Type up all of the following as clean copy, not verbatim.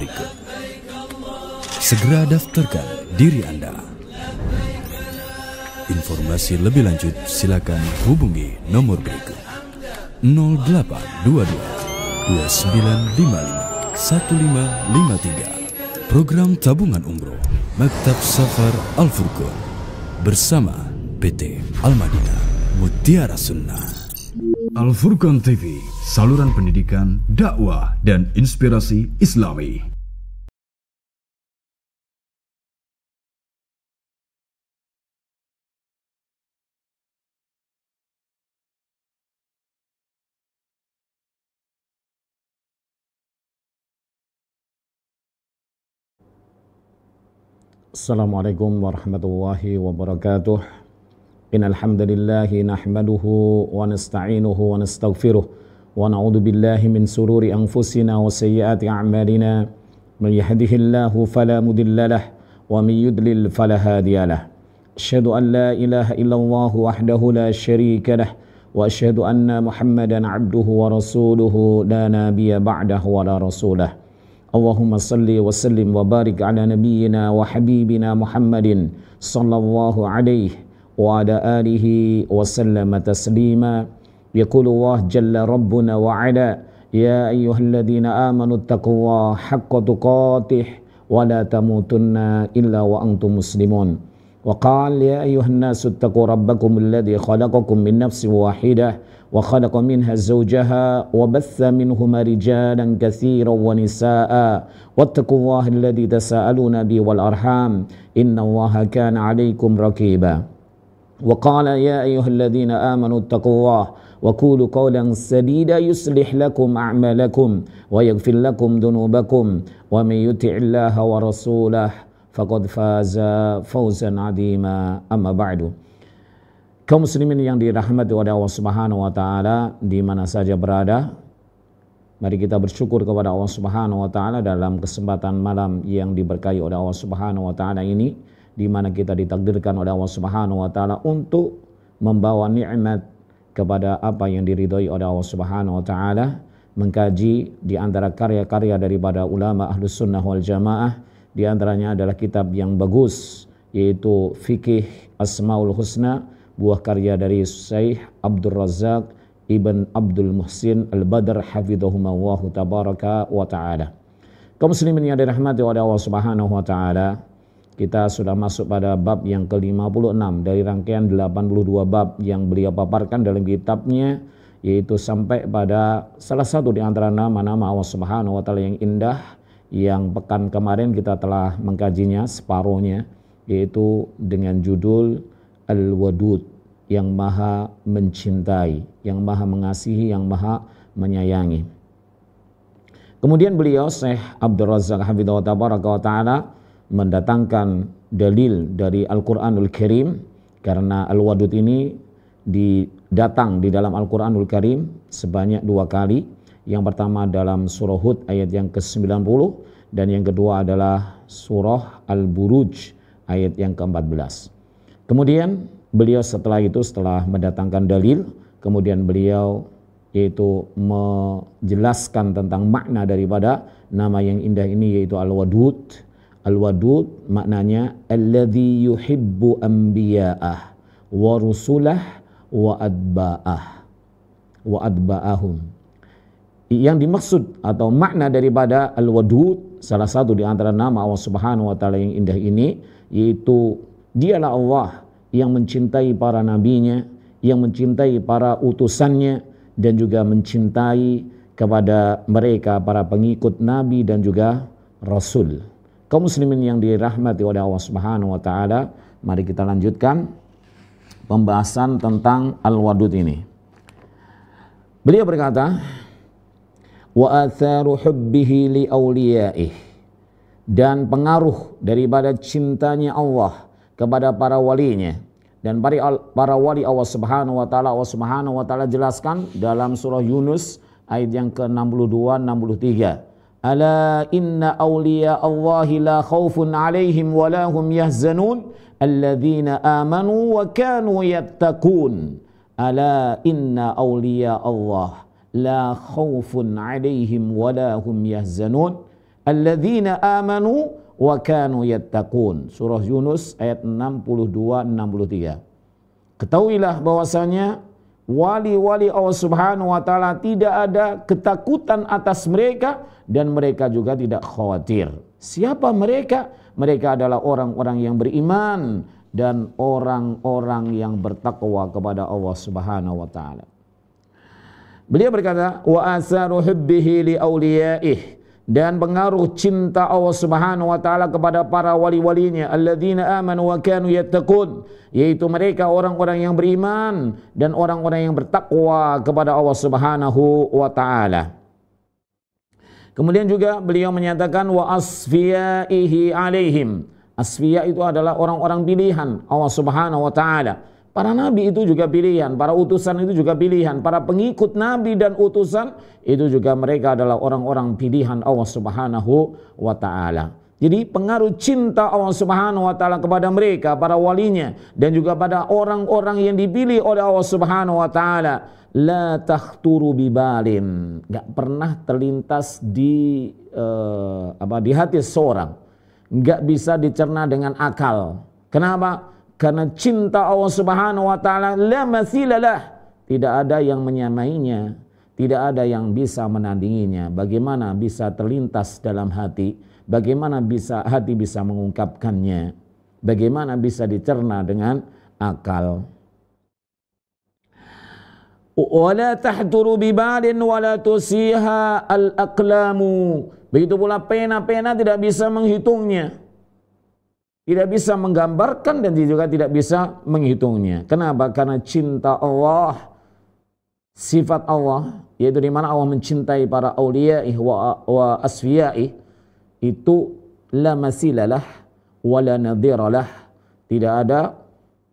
berikut. Segera daftarkan diri Anda. Informasi lebih lanjut silakan hubungi nomor berikut 0822 2955 1553. Program tabungan umroh Maktab Safar Al-Furqan bersama PT Al-Madinah Mutiara Sunnah. Al-Furqan TV, saluran pendidikan, dakwah, dan inspirasi Islami. Assalamualaikum warahmatullahi wabarakatuh. Innal hamdalillahi nahmaduhu wa nasta'inuhu wa nastaghfiruh wa na'udzu billahi min sururi anfusina wa sayyiati a'malina. Man yahdihillahu fala mudilla lahu wa man yudlil fala hadiya lahu. Asyhadu an la ilaha illallah wahdahu la syarika lahu wa asyhadu anna Muhammadan 'abduhu wa rasuluhu la nabiyya ba'dahu wa la rasulah. Allahumma salli wa sallim wa barik ala nabiyyina wa habibina Muhammadin sallallahu alaihi wa ala alihi wa sallama taslima. Yaqulu Allah jalla rabbuna wa ala ya ayyuhalladzina amanu taqullaha haqqa tuqatih wa la tamutunna illa wa antum muslimun. Wa qala ya ayyuhan nasu taqu rabbakum alladzi khalaqakum min nafsin wahidah wa khalaqa minha zawjaha wa batha minhuma rijalan katsiran wa nisaa'a wattaqullaha alladzi tasaaluna bihi wal arham innallaha kana 'alaikum raqiba. Wa qala ya ayyuhalladzina amanu taqullaha wa qulu qawlan sadida yuslih lakum a'malakum wa yaghfir lakum dhunubakum wa may yuti'illaha wa rasulahu faqad faza fawzan 'azima. Amma ba'du. Kaum muslimin yang dirahmati oleh Allah Subhanahu wa taala di mana saja berada, mari kita bersyukur kepada Allah Subhanahu wa taala dalam kesempatan malam yang diberkahi oleh Allah Subhanahu wa taala ini, di mana kita ditakdirkan oleh Allah Subhanahu wa taala untuk membawa nikmat kepada apa yang diridhoi oleh Allah Subhanahu wa taala, mengkaji di antara karya-karya daripada ulama Ahlus Sunnah wal Jamaah. Di antaranya adalah kitab yang bagus, yaitu Fikih Asmaul Husna, buah karya dari Syekh Abdul Razak Ibn Abdul Muhsin Al-Badr hafidhahumullahu tabaraka wa ta'ala. Kaum muslimin yang dirahmati oleh Allah Subhanahu wa ta'ala, kita sudah masuk pada bab yang ke-56 dari rangkaian 82 bab yang beliau paparkan dalam kitabnya, yaitu sampai pada salah satu di antara nama-nama Allah Subhanahu wa ta'ala yang indah, yang pekan kemarin kita telah mengkajinya separuhnya, yaitu dengan judul Al-Wadud, yang maha mencintai, yang maha mengasihi, yang maha menyayangi. Kemudian beliau Syekh Abdul Razak hafidhahu tabaraka wa ta'ala mendatangkan dalil dari Al-Quranul Karim, karena Al-Wadud ini datang di dalam Al-Quranul Karim sebanyak 2 kali. Yang pertama dalam surah Hud ayat yang ke-90, dan yang kedua adalah surah Al-Buruj ayat yang ke-14. Kemudian beliau setelah mendatangkan dalil, kemudian beliau yaitu menjelaskan tentang makna daripada nama yang indah ini, yaitu Al-Wadud. Al-Wadud maknanya alladzi yuhibbu anbiya'ah wa rusulah wa adba'ahum. Yang dimaksud atau makna daripada Al-Wadud, salah satu di antara nama Allah Subhanahu wa taala yang indah ini, yaitu dialah Allah yang mencintai para nabinya, yang mencintai para utusannya, dan juga mencintai kepada mereka para pengikut nabi dan juga rasul. Kaum muslimin yang dirahmati oleh Allah Subhanahu wa taala, mari kita lanjutkan pembahasan tentang Al-Wadud ini. Beliau berkata, wa atharu hubbihi li awliyaih, dan pengaruh daripada cintanya Allah kepada para walinya dan para wali Allah Subhanahu wa taala jelaskan dalam surah Yunus ayat yang ke-62 63. Ala inna awliya Allahi la khaufun alaihim wa la hum yahzanun alladzina amanu wa kanu yattaqun. Ala inna awliya Allah la khaufun alaihim wa la hum yahzanun alladzina amanu wa kanu yattaqun. Surah Yunus ayat 62-63. Ketahuilah bahwasanya wali-wali Allah Subhanahu wa taala tidak ada ketakutan atas mereka dan mereka juga tidak khawatir. Siapa mereka? Mereka adalah orang-orang yang beriman dan orang-orang yang bertakwa kepada Allah Subhanahu wa taala. Beliau berkata, wa asaru hubbihi li awliyaih, dan pengaruh cinta Allah Subhanahu wa taala kepada para wali-walinya, alladzina amanu wa kanu yattaqun, yaitu mereka orang-orang yang beriman dan orang-orang yang bertakwa kepada Allah Subhanahu wa taala. Kemudian juga beliau menyatakan wa asfiyaihi alaihim. Asfiya itu adalah orang-orang pilihan Allah Subhanahu wa taala. Para nabi itu juga pilihan, para utusan itu juga pilihan, para pengikut nabi dan utusan itu juga mereka adalah orang-orang pilihan Allah Subhanahu wa taala. Jadi pengaruh cinta Allah Subhanahu wa taala kepada mereka, para walinya, dan juga pada orang-orang yang dipilih oleh Allah Subhanahu wa taala, la takhturu bibalin, enggak pernah terlintas di hati seorang, enggak bisa dicerna dengan akal. Kenapa? Karena cinta Allah Subhanahu wa taala la mathilalah, tidak ada yang menyamainya, tidak ada yang bisa menandinginya. Bagaimana bisa terlintas dalam hati? Bagaimana bisa hati bisa mengungkapkannya? Bagaimana bisa dicerna dengan akal? Wala tahduru bibalin wala tusiha al-aqlamu. Begitu pula pena-pena tidak bisa menghitungnya, tidak bisa menggambarkan, dan juga tidak bisa menghitungnya. Kenapa? Karena cinta Allah, sifat Allah, yaitu di mana Allah mencintai para awliyaih wa asfiyaih, itu la masilalah wa la nadhiralah, tidak ada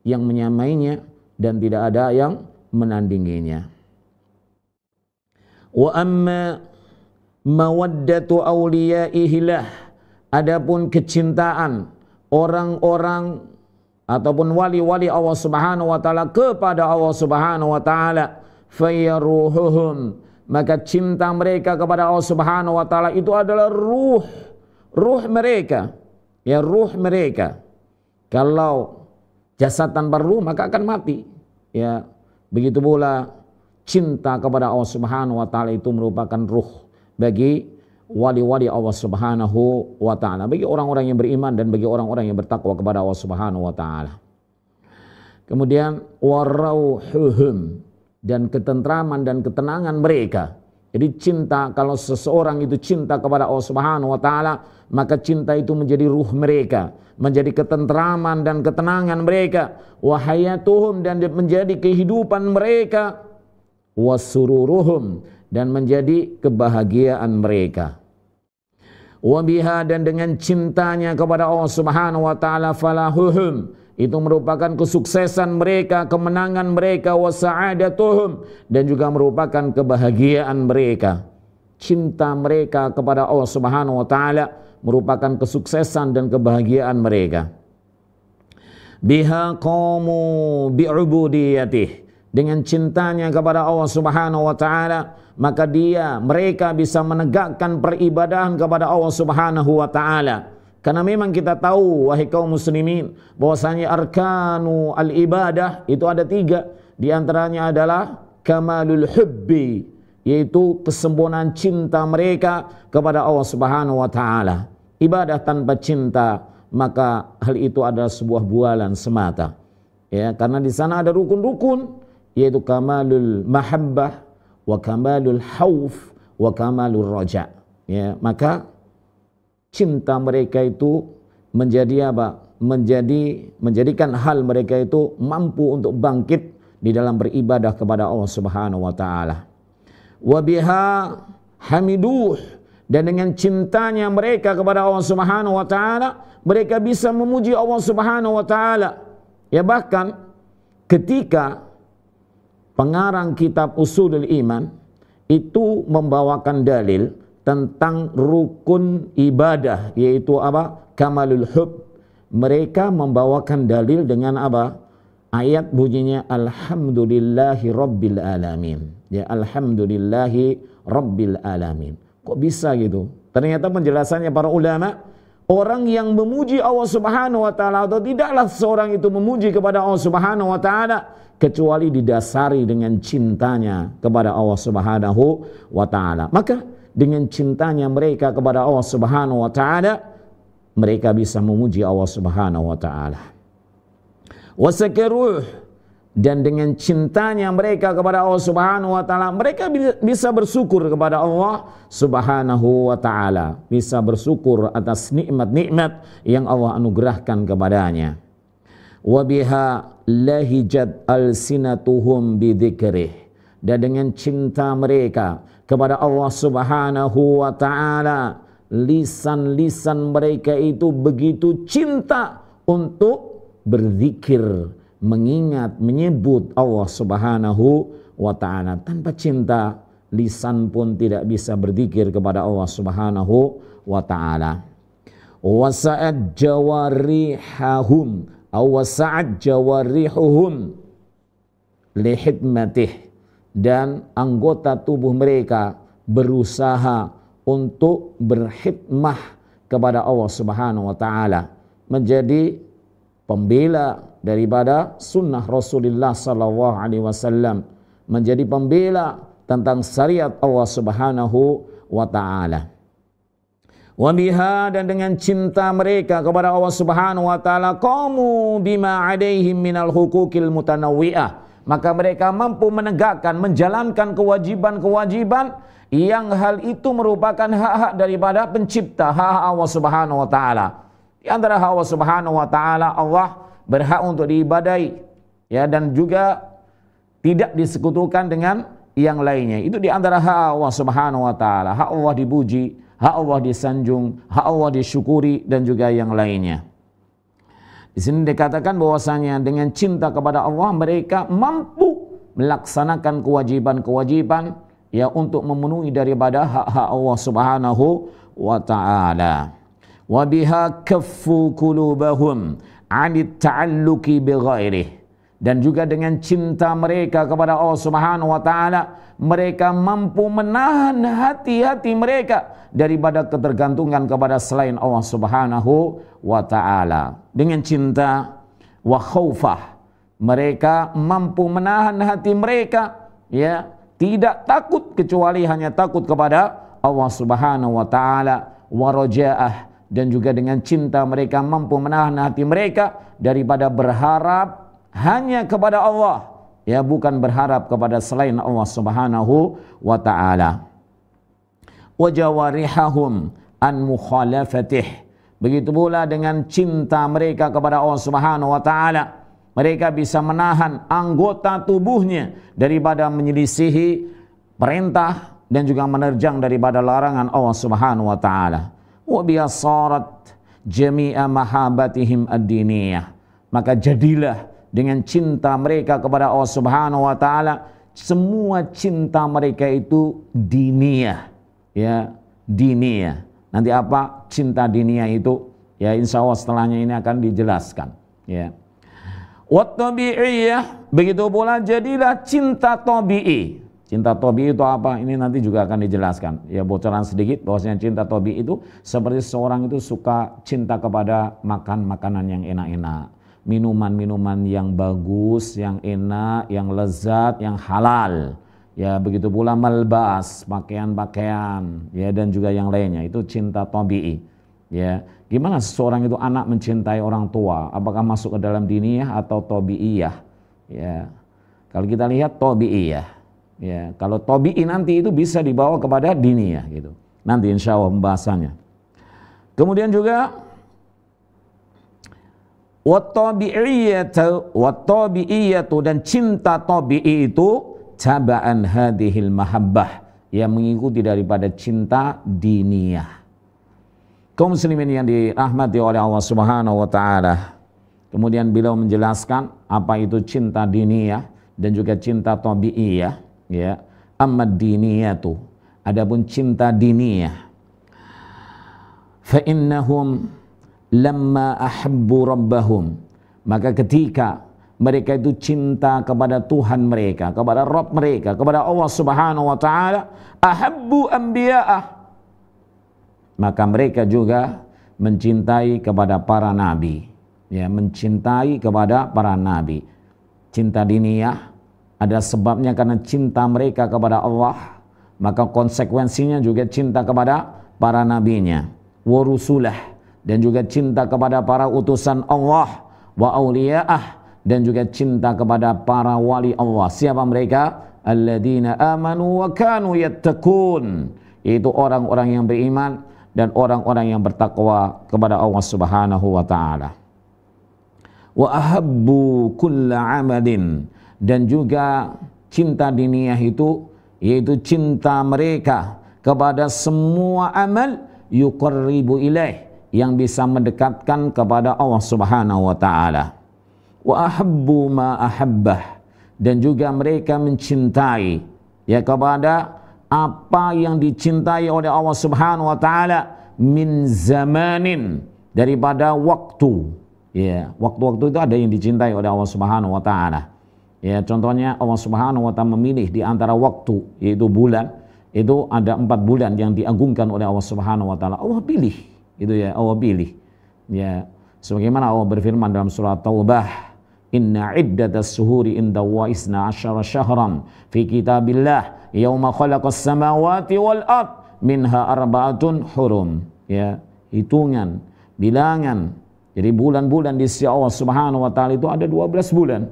yang menyamainya dan tidak ada yang menandinginya. Wa amma mawaddatu awliyaihi lah, adapun kecintaan orang-orang ataupun wali-wali Allah Subhanahu wa taala kepada Allah Subhanahu wa taala, fayaruhuhum, maka cinta mereka kepada Allah Subhanahu wa taala itu adalah ruh mereka, ya, ruh mereka. Kalau jasad tanpa ruh maka akan mati, ya. Begitu pula cinta kepada Allah Subhanahu wa taala itu merupakan ruh bagi wali-wali Allah Subhanahu wa taala, bagi orang-orang yang beriman dan bagi orang-orang yang bertakwa kepada Allah Subhanahu wa taala. Kemudian warauhuhum, dan ketentraman dan ketenangan mereka. Jadi cinta, kalau seseorang itu cinta kepada Allah Subhanahu wa taala, maka cinta itu menjadi ruh mereka, menjadi ketentraman dan ketenangan mereka, wa hayatuhum, dan menjadi kehidupan mereka, wasururuhum, dan menjadi kebahagiaan mereka. Wabiha, dan dengan cintanya kepada Allah Subhanahu wa taala, falahuhum, itu merupakan kesuksesan mereka, kemenangan mereka, wa sa'adatuhum, dan juga merupakan kebahagiaan mereka. Cinta mereka kepada Allah Subhanahu wa taala merupakan kesuksesan dan kebahagiaan mereka. Biha qamu bi'ubudiyatih, dengan cintanya kepada Allah Subhanahu wa taala, maka mereka bisa menegakkan peribadahan kepada Allah Subhanahu wa taala. Karena memang kita tahu, wahai kaum muslimin, bahwasanya arkanu al-ibadah itu ada 3. Di antaranya adalah kamalul hubbi, yaitu kesempurnaan cinta mereka kepada Allah Subhanahu wa taala. Ibadah tanpa cinta, maka hal itu adalah sebuah bualan semata. Ya, karena di sana ada rukun-rukun, yaitu kamalul mahabbah, wa kamalul hauf, wa kamalul raja. Ya, maka cinta mereka itu menjadi apa? Menjadikan hal mereka itu mampu untuk bangkit di dalam beribadah kepada Allah Subhanahu wa taala. Wa biha hamiduh, dan dengan cintanya mereka kepada Allah Subhanahu wa taala, mereka bisa memuji Allah Subhanahu wa taala. Ya, bahkan ketika pengarang kitab Ushulul Iman itu membawakan dalil tentang rukun ibadah, yaitu apa? Kamalul hub. Mereka membawakan dalil dengan apa? Ayat bunyinya alhamdulillahi rabbil alamin. Ya, alhamdulillahi rabbil alamin. Kok bisa gitu? Ternyata penjelasannya para ulama, orang yang memuji Allah Subhanahu wa taala atau tidaklah seorang itu memuji kepada Allah Subhanahu wa taala kecuali didasari dengan cintanya kepada Allah Subhanahu wa taala. Maka dengan cintanya mereka kepada Allah Subhanahu wa taala, mereka bisa memuji Allah Subhanahu wa taala. Wasakaruh, dan dengan cintanya mereka kepada Allah Subhanahu wa taala, mereka bisa bersyukur kepada Allah Subhanahu wa taala, bisa bersyukur atas nikmat-nikmat yang Allah anugerahkan kepadanya. Wa biha lahijat alsinatuhum bidzikrih, dan dengan cinta mereka kepada Allah Subhanahu wa taala, lisan-lisan mereka itu begitu cinta untuk berzikir, mengingat, menyebut Allah Subhanahu wa ta'ala. Tanpa cinta, lisan pun tidak bisa berzikir kepada Allah Subhanahu wa ta'ala. Wasa'at jawarihahum wasa'at jawarihuhum lihidmatih, dan anggota tubuh mereka berusaha untuk berkhidmah kepada Allah Subhanahu wa ta'ala, menjadi pembela daripada sunnah Rasulullah sallallahu alaihi wasallam, menjadi pembela tentang syariat Allah Subhanahu wa taala. Wa biha, dan dengan cinta mereka kepada Allah Subhanahu wa taala, qamu bima alaihim minal huquqil mutanawwi'ah, maka mereka mampu menegakkan, menjalankan kewajiban-kewajiban yang hal itu merupakan hak-hak daripada pencipta, hak Allah Subhanahu wa taala. Di antara hak Allah Subhanahu wa taala, Allah berhak untuk diibadai, ya, dan juga tidak disekutukan dengan yang lainnya. Itu di antara hak Allah Subhanahu wa taala. Hak Allah dipuji, hak Allah disanjung, hak Allah disyukuri, dan juga yang lainnya. Di sini dikatakan bahwasanya dengan cinta kepada Allah mereka mampu melaksanakan kewajiban-kewajiban, ya, untuk memenuhi daripada hak-hak Allah Subhanahu wa taala. Wa biha kaffu qulubahum 'anit ta'alluqi bighairih, dan juga dengan cinta mereka kepada Allah Subhanahu wa taala mereka mampu menahan hati-hati mereka daripada ketergantungan kepada selain Allah Subhanahu wa taala. Dengan cinta wa khaufah, mereka mampu menahan hati mereka, ya, tidak takut kecuali hanya takut kepada Allah Subhanahu wa taala, wa rajaah, dan juga dengan cinta mereka mampu menahan hati mereka daripada berharap hanya kepada Allah, ya, bukan berharap kepada selain Allah Subhanahu wa taala. Wa jawarihahum an mukhalafatih, begitu pula dengan cinta mereka kepada Allah Subhanahu wa taala, mereka bisa menahan anggota tubuhnya daripada menyelisihi perintah dan juga menerjang daripada larangan Allah Subhanahu wa taala. Wa biasarat jami'a mahabbatihim ad-diniyah, maka jadilah dengan cinta mereka kepada Allah Subhanahu wa taala, semua cinta mereka itu diniyah, ya, diniyah. Nanti apa cinta diniyah itu, ya, insyaallah setelahnya ini akan dijelaskan, ya. Wa tabi'iyah, begitu pula jadilah cinta tabi'i. Cinta tabi'i itu apa? Ini nanti juga akan dijelaskan. Ya, bocoran sedikit bahwasanya cinta tabi'i itu seperti seorang itu suka cinta kepada makan makanan yang enak-enak, minuman-minuman yang bagus, yang enak, yang lezat, yang halal. Ya, begitu pula malbas, pakaian-pakaian, ya, dan juga yang lainnya. Itu cinta tabi'i. Ya, gimana seseorang itu anak mencintai orang tua? Apakah masuk ke dalam diniyah atau tabi'iyah? Ya. Kalau kita lihat tabi'iyah. Ya, kalau tabi'i nanti itu bisa dibawa kepada diniyah gitu. Nanti insya Allah pembahasannya. Kemudian juga wat-tabi'iyatu, dan cinta tabi'i itu taba'an hadhil mahabbah, yang mengikuti daripada cinta diniyah. Kaum muslimin yang dirahmati oleh Allah Subhanahu wa taala. Kemudian beliau menjelaskan apa itu cinta diniyah dan juga cinta tabi'iyah, ya. Amma diniyatu, adapun cinta diniyah, fa innahum lamma ahabbu rabbahum, maka ketika mereka itu cinta kepada Tuhan mereka, kepada Rabb mereka, kepada Allah Subhanahu wa taala, ahabbu anbiya'ah, maka mereka juga mencintai kepada para nabi. Ya, mencintai kepada para nabi. Cinta diniyah ada sebabnya karena cinta mereka kepada Allah, maka konsekuensinya juga cinta kepada para nabinya, wa rusulah, dan juga cinta kepada para utusan Allah, wa auliya'ah, dan juga cinta kepada para wali Allah. Siapa mereka? Alladzina amanu wa kanu yattaqun. Itu orang-orang yang beriman dan orang-orang yang bertakwa kepada Allah Subhanahu wa taala. Wa ahabbu kulla amalin, dan juga cinta diniyah itu yaitu cinta mereka kepada semua amal yuqarribu ilaih, yang bisa mendekatkan kepada Allah Subhanahu wa taala. Wa ahabbu ma ahabbah, dan juga mereka mencintai ya kepada apa yang dicintai oleh Allah Subhanahu wa taala min zamanin, daripada waktu. Ya, waktu-waktu itu ada yang dicintai oleh Allah Subhanahu wa taala. Ya, contohnya Allah Subhanahu wa taala memilih di antara waktu, yaitu bulan, itu ada 4 bulan yang diagungkan oleh Allah Subhanahu wa taala. Allah pilih, itu ya, Allah pilih. Ya, sebagaimana Allah berfirman dalam surah Taubah, "Inna iddatas suhuri inda wa isna asyara syahran fi kitabillah yauma khalaqas samawati wal ard minha arba'atun hurum." Ya, hitungan, bilangan. Jadi bulan-bulan di sisi Allah Subhanahu wa taala itu ada 12 bulan.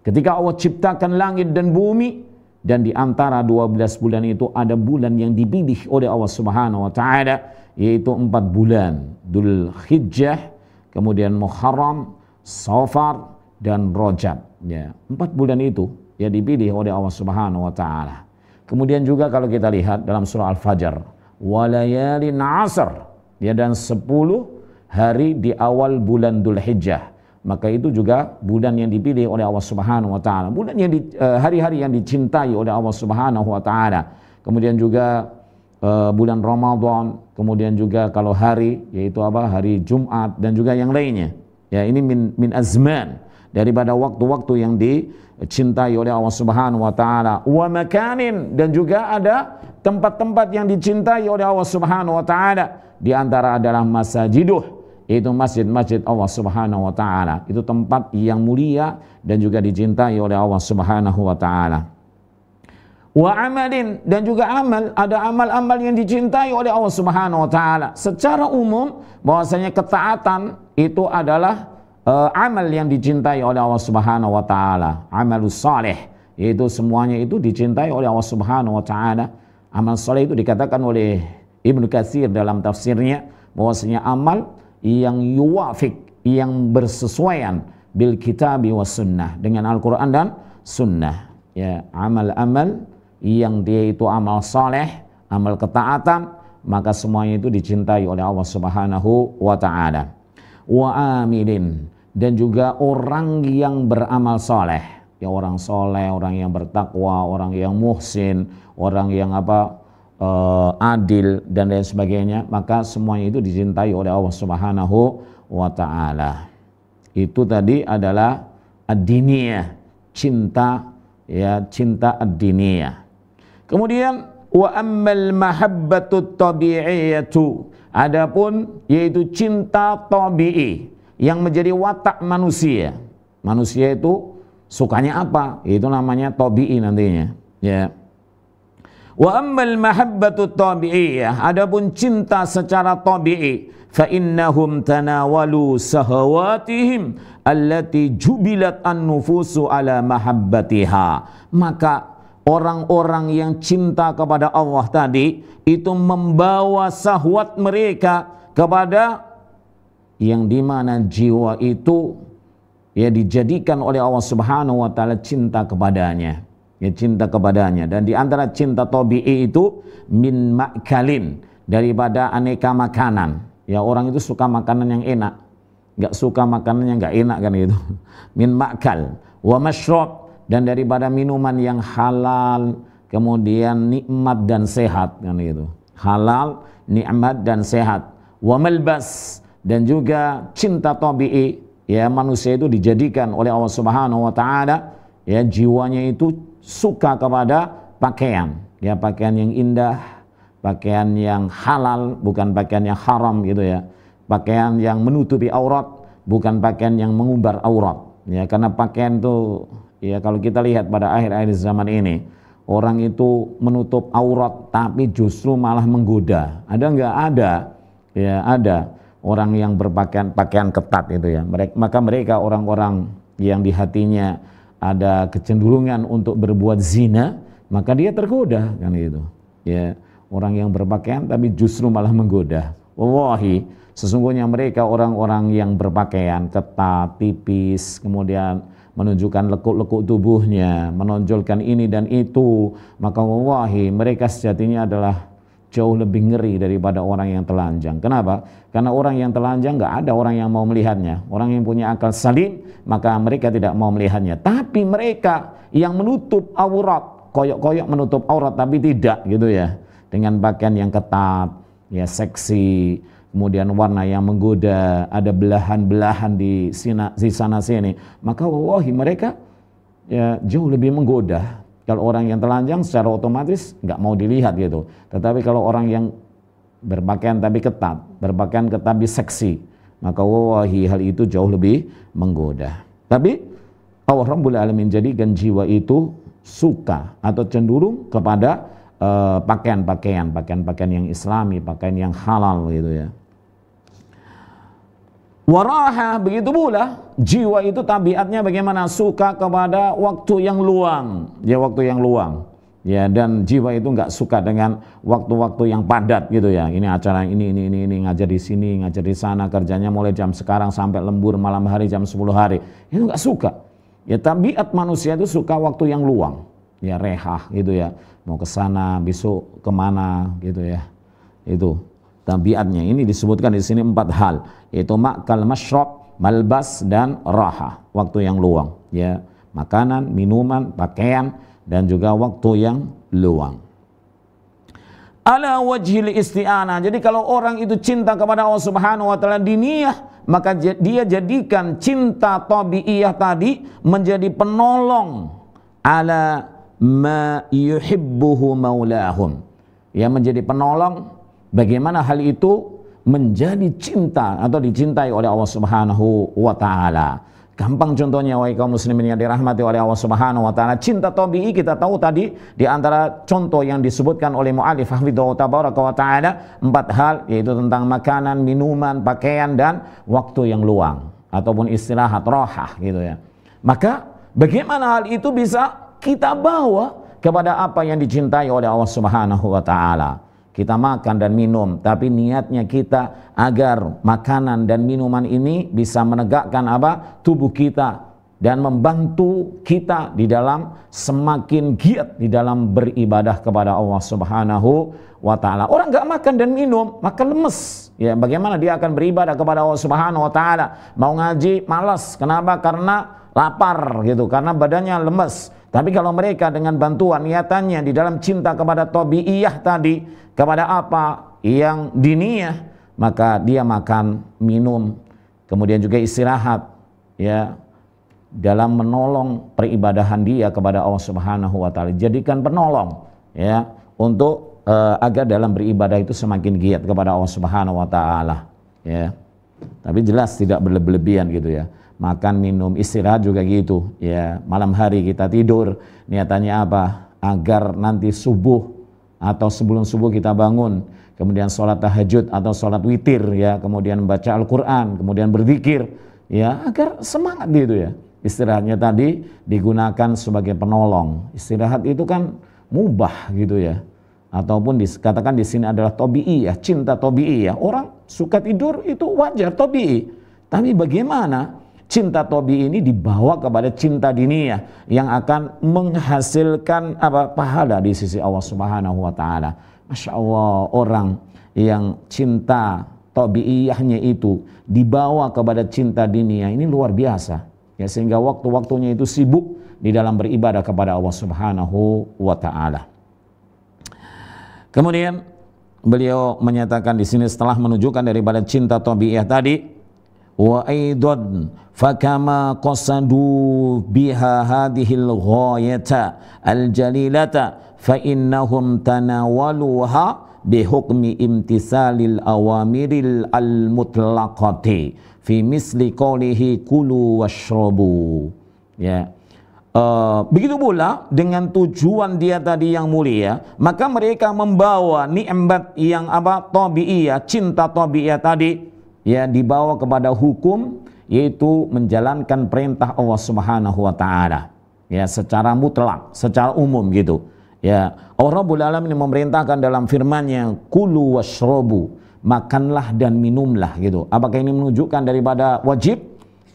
Ketika Allah ciptakan langit dan bumi, dan di antara 12 bulan itu ada bulan yang dipilih oleh Allah Subhanahu wa taala, yaitu 4 bulan, Dzulhijjah, kemudian Muharram, Safar, dan Rajab. Ya, 4 bulan itu yang dipilih oleh Allah Subhanahu wa taala. Kemudian juga kalau kita lihat dalam surah Al-Fajr, walayalin asr, ya, dan 10 hari di awal bulan Dzulhijjah, maka itu juga bulan yang dipilih oleh Allah Subhanahu wa taala, bulan yang hari-hari yang dicintai oleh Allah Subhanahu wa taala. Kemudian juga bulan Ramadan, kemudian juga kalau hari, yaitu apa? Hari Jumat, dan juga yang lainnya. Ya, ini min azman, daripada waktu-waktu yang dicintai oleh Allah Subhanahu wa taala. Wa makanin, dan juga ada tempat-tempat yang dicintai oleh Allah Subhanahu wa taala. Di antara adalah masajiduh, yaitu masjid-masjid Allah Subhanahu wa taala. Itu tempat yang mulia dan juga dicintai oleh Allah Subhanahu wa taala. Wa amalin, dan juga amal, ada amal-amal yang dicintai oleh Allah Subhanahu wa taala. Secara umum bahwasanya ketaatan itu adalah amal yang dicintai oleh Allah Subhanahu wa taala. Amalus saleh, yaitu semuanya itu dicintai oleh Allah Subhanahu wa taala. Amal saleh itu dikatakan oleh Ibnu Katsir dalam tafsirnya bahwasanya amal yang yuwafik, yang bersesuaian bil kitabi was sunnah, dengan Al-Quran dan sunnah. Ya, amal-amal yang dia itu amal saleh, amal ketaatan, maka semuanya itu dicintai oleh Allah Subhanahu wa taala. Wa amilin, dan juga orang yang beramal saleh, ya, orang soleh, orang yang bertakwa, orang yang muhsin, orang yang adil, dan lain sebagainya, maka semuanya itu dicintai oleh Allah Subhanahu wa taala. Itu tadi adalah ad-diniyah, cinta, ya, cinta ad-diniyah. Kemudian wa ammal mahabbatut tabi'iyatu, adapun yaitu cinta tabi'i, yang menjadi watak manusia. Manusia itu sukanya apa? Itu namanya tabi'i nantinya, ya. Wa ammal mahabbatut tabi'iyah, adapun cinta secara tabi'i, fa innahum tanawalu sahawatihim allati jubilat an-nufusu ala mahabbatiha. Maka orang-orang yang cinta kepada Allah tadi itu membawa syahwat mereka kepada yang dimana jiwa itu ya dijadikan oleh Allah Subhanahu wa taala cinta kepadanya. Ya, cinta kepadanya. Dan di antara cinta tabi'i itu min ma'kalin, daripada aneka makanan. Ya, orang itu suka makanan yang enak, nggak suka makanan yang nggak enak, kan itu. Min ma'kal wa masyrab, dan daripada minuman yang halal, kemudian nikmat dan sehat, kan itu. Halal, nikmat dan sehat. Wa malbas, dan juga cinta tabi'i, ya, manusia itu dijadikan oleh Allah Subhanahu wa taala, ya, jiwanya itu suka kepada pakaian, ya, pakaian yang indah, pakaian yang halal, bukan pakaian yang haram gitu ya. Pakaian yang menutupi aurat, bukan pakaian yang mengumbar aurat. Ya, karena pakaian itu ya kalau kita lihat pada akhir-akhir zaman ini, orang itu menutup aurat tapi justru malah menggoda. Ada nggak? Ada. Ya, ada orang yang berpakaian ketat itu ya. Maka mereka orang-orang yang di hatinya ada kecenderungan untuk berbuat zina, maka dia tergoda kan itu. Ya, orang yang berpakaian tapi justru malah menggoda. Wallahi, sesungguhnya mereka orang-orang yang berpakaian ketat, tipis, kemudian menunjukkan lekuk-lekuk tubuhnya, menonjolkan ini dan itu, maka wallahi mereka sejatinya adalah jauh lebih ngeri daripada orang yang telanjang. Kenapa? Karena orang yang telanjang nggak ada orang yang mau melihatnya. Orang yang punya akal salim, maka mereka tidak mau melihatnya. Tapi mereka yang menutup aurat, koyok-koyok menutup aurat tapi tidak gitu ya, dengan pakaian yang ketat, ya seksi, kemudian warna yang menggoda, ada belahan-belahan di sana sini, maka wallahi mereka ya jauh lebih menggoda. Kalau orang yang telanjang secara otomatis nggak mau dilihat gitu. Tetapi kalau orang yang berpakaian tapi ketat, berpakaian ketat tapi seksi, maka wallahi hal itu jauh lebih menggoda. Tapi Allah Rabbul Alamin jadikan jiwa itu suka atau cenderung kepada pakaian yang islami, pakaian yang halal gitu ya. Waraha, begitu pula jiwa itu tabiatnya bagaimana? Suka kepada waktu yang luang, ya waktu yang luang, ya, dan jiwa itu nggak suka dengan waktu-waktu yang padat gitu ya. Ini acara ini ngajar di sini, ngajar di sana, kerjanya mulai jam sekarang sampai lembur malam hari jam 10 hari, itu nggak suka. Ya tabiat manusia itu suka waktu yang luang, ya rehah gitu ya, mau ke sana, besok kemana gitu ya, itu. Tabiatnya ini disebutkan di sini 4 hal, yaitu ma'kal, masyrab, malbas dan raha, waktu yang luang, ya, makanan, minuman, pakaian dan juga waktu yang luang. Ala wajhil isti'anah. Jadi kalau orang itu cinta kepada Allah Subhanahu wa taala diniyah, maka dia jadikan cinta tabiiyah tadi menjadi penolong ala ma yuhibbuhu maulahum. Ya, menjadi penolong bagaimana hal itu menjadi cinta atau dicintai oleh Allah Subhanahu wa taala. Gampang contohnya wahai kaum muslimin yang dirahmati oleh Allah Subhanahu wa taala, cinta tabi'i kita tahu tadi di antara contoh yang disebutkan oleh mu'allif hafidhahu tabaraka wa taala 4 hal, yaitu tentang makanan, minuman, pakaian dan waktu yang luang ataupun istirahat, rohah gitu ya. Maka bagaimana hal itu bisa kita bawa kepada apa yang dicintai oleh Allah Subhanahu wa taala? Kita makan dan minum, tapi niatnya kita agar makanan dan minuman ini bisa menegakkan apa? Tubuh kita dan membantu kita di dalam semakin giat di dalam beribadah kepada Allah Subhanahu wa taala. Orang enggak makan dan minum, maka lemes. Ya, bagaimana dia akan beribadah kepada Allah Subhanahu wa taala? Mau ngaji malas. Kenapa? Karena lapar gitu, karena badannya lemes. Tapi kalau mereka dengan bantuan niatannya di dalam cinta kepada tabiiyah tadi, kepada apa yang diniyah, maka dia makan, minum, kemudian juga istirahat, ya, dalam menolong peribadahan dia kepada Allah Subhanahu wa taala. Jadikan penolong, ya, untuk agar dalam beribadah itu semakin giat kepada Allah Subhanahu wa taala, ya. Tapi jelas tidak berlebihan gitu ya. Makan, minum, istirahat juga gitu ya. Malam hari kita tidur, niatannya apa? Agar nanti subuh atau sebelum subuh kita bangun, kemudian sholat tahajud atau sholat witir ya, kemudian baca Al-Quran, kemudian berzikir ya, agar semangat gitu ya. Istirahatnya tadi digunakan sebagai penolong. Istirahat itu kan mubah gitu ya, ataupun dikatakan di sini adalah tabi'iyah, cinta tabi'iyah. Orang suka tidur itu wajar, tabi'i. Tapi bagaimana cinta tabi'i ini dibawa kepada cinta diniyah yang akan menghasilkan apa? Pahala di sisi Allah Subhanahu wa taala. Masya Allah, orang yang cinta tabi'iyahnya itu dibawa kepada cinta diniyah ini luar biasa. Ya, sehingga waktu-waktunya itu sibuk di dalam beribadah kepada Allah Subhanahu wa taala. Kemudian beliau menyatakan di sini setelah menunjukkan daripada cinta tabi'iyah tadi, wa aidan fakama qasadu biha hadhil ghayata aljalilata fa innahum tanawaluha bihukmi imtisalil awamiril al-mutlaqati fi misli qawlihi kulu washrabu. Ya. Begitu pula dengan tujuan dia tadi yang mulia, maka mereka membawa nikmat yang tabi'iyah, cinta tabi'iyah tadi, ya, dibawa kepada hukum, yaitu menjalankan perintah Allah Subhanahu wa taala, ya, secara mutlak, secara umum gitu. Ya, Allah Rabbul Alamin memerintahkan dalam firman-Nya, kulu washrabu, makanlah dan minumlah gitu. Apakah ini menunjukkan daripada wajib?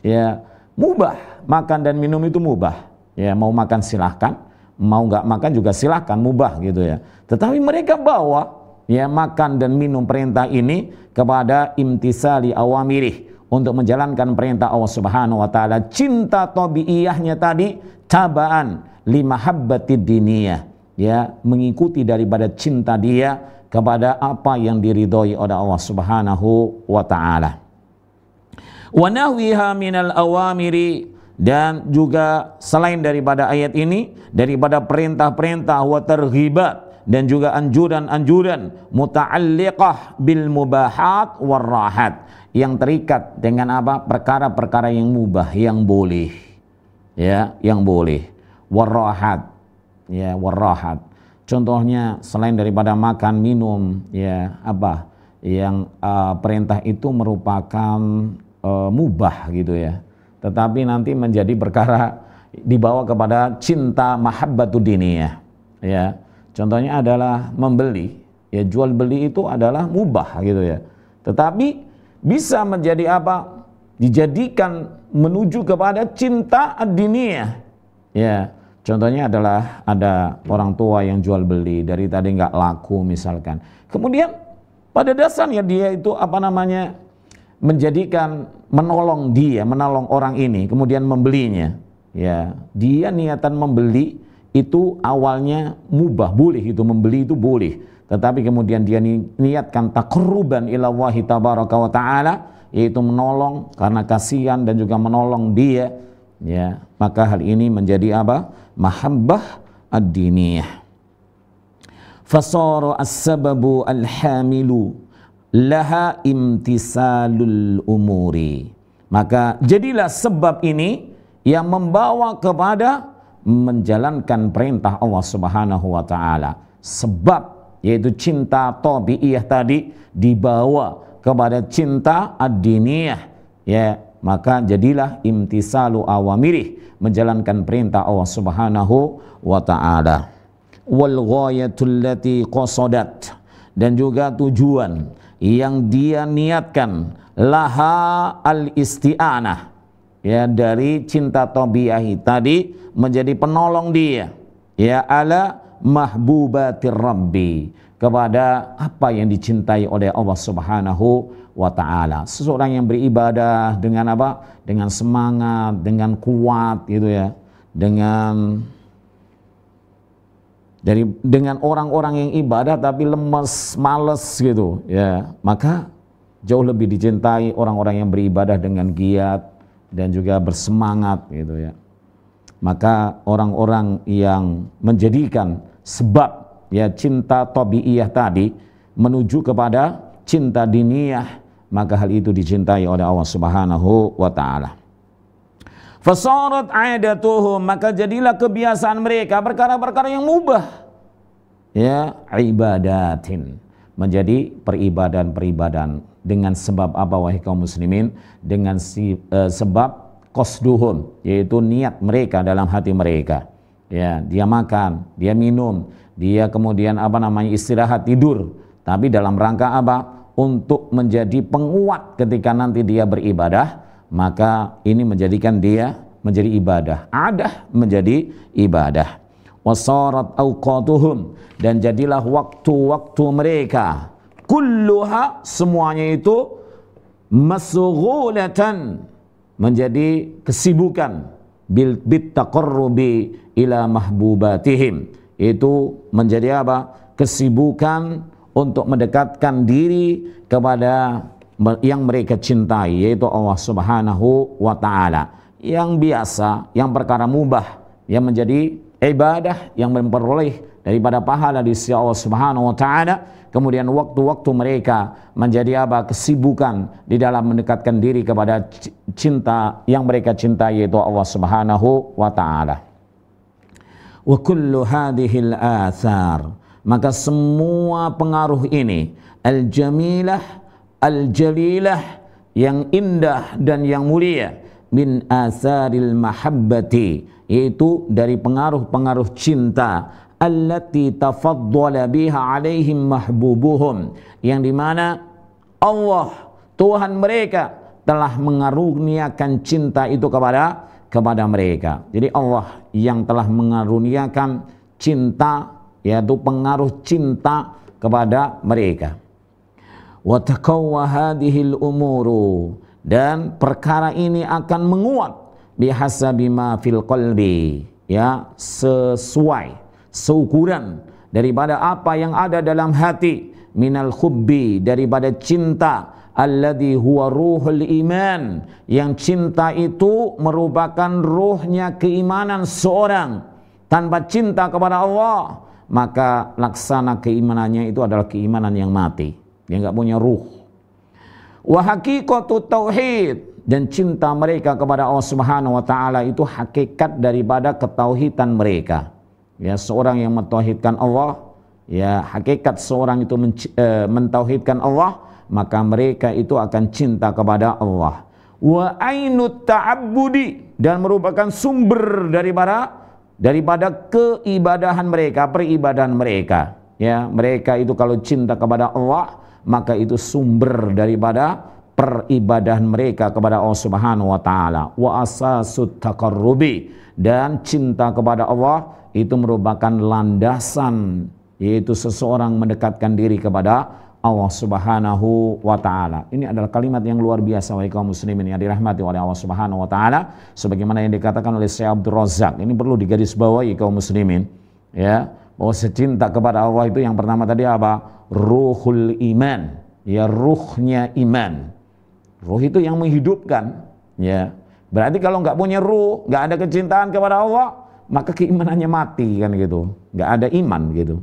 Ya, mubah, makan dan minum itu mubah. Ya, mau makan silahkan, mau nggak makan juga silahkan, mubah gitu ya. Tetapi mereka bawa, ya, makan dan minum perintah ini kepada imtisali awamirih, untuk menjalankan perintah Allah Subhanahu wa taala. Cinta tabi'iyahnya tadi tabaan limahabbatid diniyah, ya, mengikuti daripada cinta dia kepada apa yang diridhoi oleh Allah Subhanahu wa taala. Wa nahwiha minal awamiri, dan juga selain daripada ayat ini, daripada perintah-perintah wa targhibat, dan juga anjuran-anjuran muta'alliqah bil mubahat war rahat, yang terikat dengan perkara-perkara yang mubah, yang boleh, ya, yang boleh, war rahat, ya, war rahat. Contohnya selain daripada makan minum, ya, yang perintah itu merupakan mubah gitu ya, tetapi nanti menjadi perkara dibawa kepada cinta mahabbatud diniyah, ya. Contohnya adalah membeli, ya, jual beli itu adalah mubah gitu ya, tetapi bisa menjadi dijadikan menuju kepada cinta ad-diniyah, ya. Contohnya adalah ada orang tua yang jual beli, dari tadi nggak laku misalkan, kemudian pada dasarnya dia itu menolong orang ini, kemudian membelinya, ya, dia niatan membeli itu awalnya mubah, boleh itu, membeli itu boleh, tetapi kemudian dia niatkan taqarruban ila Allah tabaraka wa taala, yaitu menolong karena kasihan dan juga menolong dia, ya, maka hal ini menjadi mahabbah ad-diniyah. Fasara as-sababu al-hamilu laha imtisalul umuri, maka jadilah sebab ini yang membawa kepada menjalankan perintah Allah Subhanahu wa taala. Sebab yaitu cinta tabi'iyah tadi dibawa kepada cinta ad-diniyah, ya, maka jadilah imtisalu awamirih, menjalankan perintah Allah Subhanahu wa taala. Wal ghayatul lati qasadat, dan juga tujuan yang dia niatkan, laha al-isti'anah, ya, dari cinta tabi'iyah tadi menjadi penolong dia, ya, ala mahbubatir rabbi, kepada apa yang dicintai oleh Allah Subhanahu wa taala. Seseorang yang beribadah dengan dengan semangat, dengan kuat gitu ya, dengan orang-orang yang ibadah tapi lemes, males gitu ya, maka jauh lebih dicintai orang-orang yang beribadah dengan giat dan juga bersemangat gitu ya. Maka orang-orang yang menjadikan sebab, ya, cinta tabi'iyah tadi menuju kepada cinta diniyah, maka hal itu dicintai oleh Allah Subhanahu wa taala. Fasarat aidatuhum, maka jadilah kebiasaan mereka perkara-perkara yang mubah, ya, ibadatin, menjadi peribadan-peribadan. Dengan sebab apa, wahai kaum muslimin? Dengan sebab qasduhum, yaitu niat mereka dalam hati mereka, ya, dia makan, dia minum, dia kemudian istirahat, tidur, tapi dalam rangka untuk menjadi penguat ketika nanti dia beribadah, maka ini menjadikan dia menjadi ibadah, adah menjadi ibadah. Wasarat awqatuhum, dan jadilah waktu-waktu mereka, kulluha, semuanya itu, masghulatan, menjadi kesibukan, bit taqarrubi ila mahbubatihim, itu menjadi kesibukan untuk mendekatkan diri kepada yang mereka cintai, yaitu Allah Subhanahu wa taala. Yang biasa, yang perkara mubah, yang menjadi ibadah, yang memperoleh daripada pahala di sisi Allah Subhanahu wa taala. Kemudian waktu-waktu mereka menjadi apa? Kesibukan di dalam mendekatkan diri kepada cinta yang mereka cintai, yaitu Allah Subhanahu wa taala. Wa kullu hadhil athar, maka semua pengaruh ini, al-jamilah, al-jalilah, yang indah dan yang mulia, min atharil mahabbati, yaitu dari pengaruh-pengaruh cinta, allati tafaddala biha alaihim mahbubuhum, yang dimana Allah Tuhan mereka telah mengaruniakan cinta itu kepada mereka. Jadi Allah yang telah mengaruniakan cinta, yaitu pengaruh cinta kepada mereka. Wa taqawwa hadhil umuru, dan perkara ini akan menguat bihasabi ma fil qalbi, ya, sesuai seukuran daripada apa yang ada dalam hati, minal hubbi, daripada cinta, alladhi huwa ruhul iman, yang cinta itu merupakan ruhnya keimanan seorang. Tanpa cinta kepada Allah, maka laksana keimanannya itu adalah keimanan yang mati, dia nggak punya ruh. Wa haqiqatu tauhid, dan cinta mereka kepada Allah Subhanahu wa taala itu hakikat daripada ketauhidan mereka. Ya, seorang yang mentauhidkan Allah, ya, hakikat seorang itu mentauhidkan Allah, maka mereka itu akan cinta kepada Allah. Wa ainut ta'abbudi, dan merupakan sumber daripada keibadahan mereka, peribadahan mereka. Ya, mereka itu kalau cinta kepada Allah, maka itu sumber daripada peribadahan mereka kepada Allah Subhanahu wa taala. Wa asasut taqarrubi, dan cinta kepada Allah itu merupakan landasan, yaitu seseorang mendekatkan diri kepada Allah Subhanahu wa taala. Ini adalah kalimat yang luar biasa wahai kaum muslimin yang dirahmati oleh Allah Subhanahu wa taala, sebagaimana yang dikatakan oleh Syekh Abdul Razak. Ini perlu digarisbawahi kaum muslimin, ya, bahwa cinta kepada Allah itu yang pertama tadi apa? Ruhul iman, ya, ruhnya iman. Ruh itu yang menghidupkan, ya. Berarti kalau nggak punya ruh, nggak ada kecintaan kepada Allah, maka keimanannya mati, kan gitu, nggak ada iman gitu.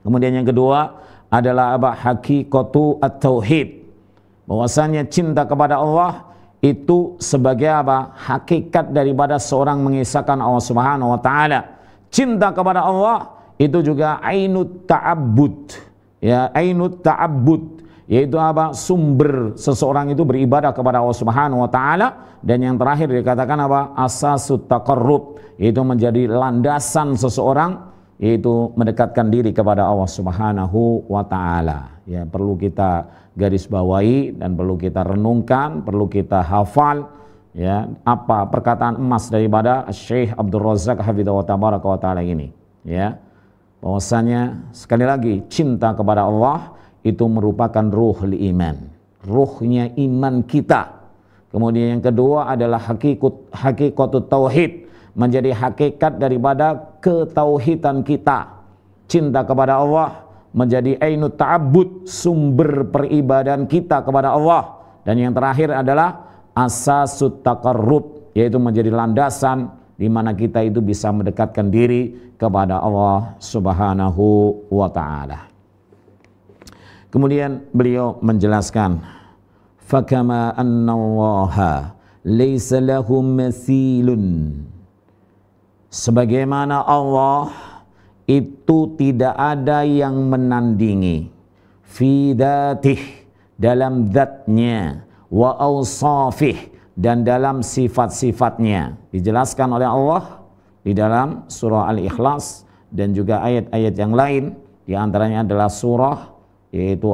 Kemudian yang kedua adalah apa? Haqiqatu at-tauhid, bahwasanya cinta kepada Allah itu sebagai apa? Hakikat daripada seorang mengisahkan Allah Subhanahu wa taala. Cinta kepada Allah itu juga ainut ta'abbud, ya, ainut ta'abbud, yaitu apa? Sumber seseorang itu beribadah kepada Allah Subhanahu wa taala. Dan yang terakhir dikatakan apa? Asasut taqarrub, yaitu menjadi landasan seseorang, yaitu mendekatkan diri kepada Allah Subhanahu wa taala. Ya, perlu kita garis bawahi dan perlu kita renungkan, perlu kita hafal, ya, apa perkataan emas daripada Syekh Abdul Razak hafidhahu tabaraka wa taala ini, ya. Bahwasanya sekali lagi cinta kepada Allah itu merupakan ruhul iman, ruhnya iman kita. Kemudian yang kedua adalah hakikatut tauhid, menjadi hakikat daripada ketauhidan kita. Cinta kepada Allah menjadi ainut ta'abbud, sumber peribadahan kita kepada Allah. Dan yang terakhir adalah asasut taqarrub, yaitu menjadi landasan di mana kita itu bisa mendekatkan diri kepada Allah Subhanahu wa taala. Kemudian beliau menjelaskan, fakama annallaha laysa lahu mathilun, sebagaimana Allah itu tidak ada yang menandingi, fi dzatih, dalam zatnya, wa awsafih, dan dalam sifat-sifatnya. Dijelaskan oleh Allah di dalam surah Al-Ikhlas dan juga ayat-ayat yang lain. Di antaranya adalah surah, yaitu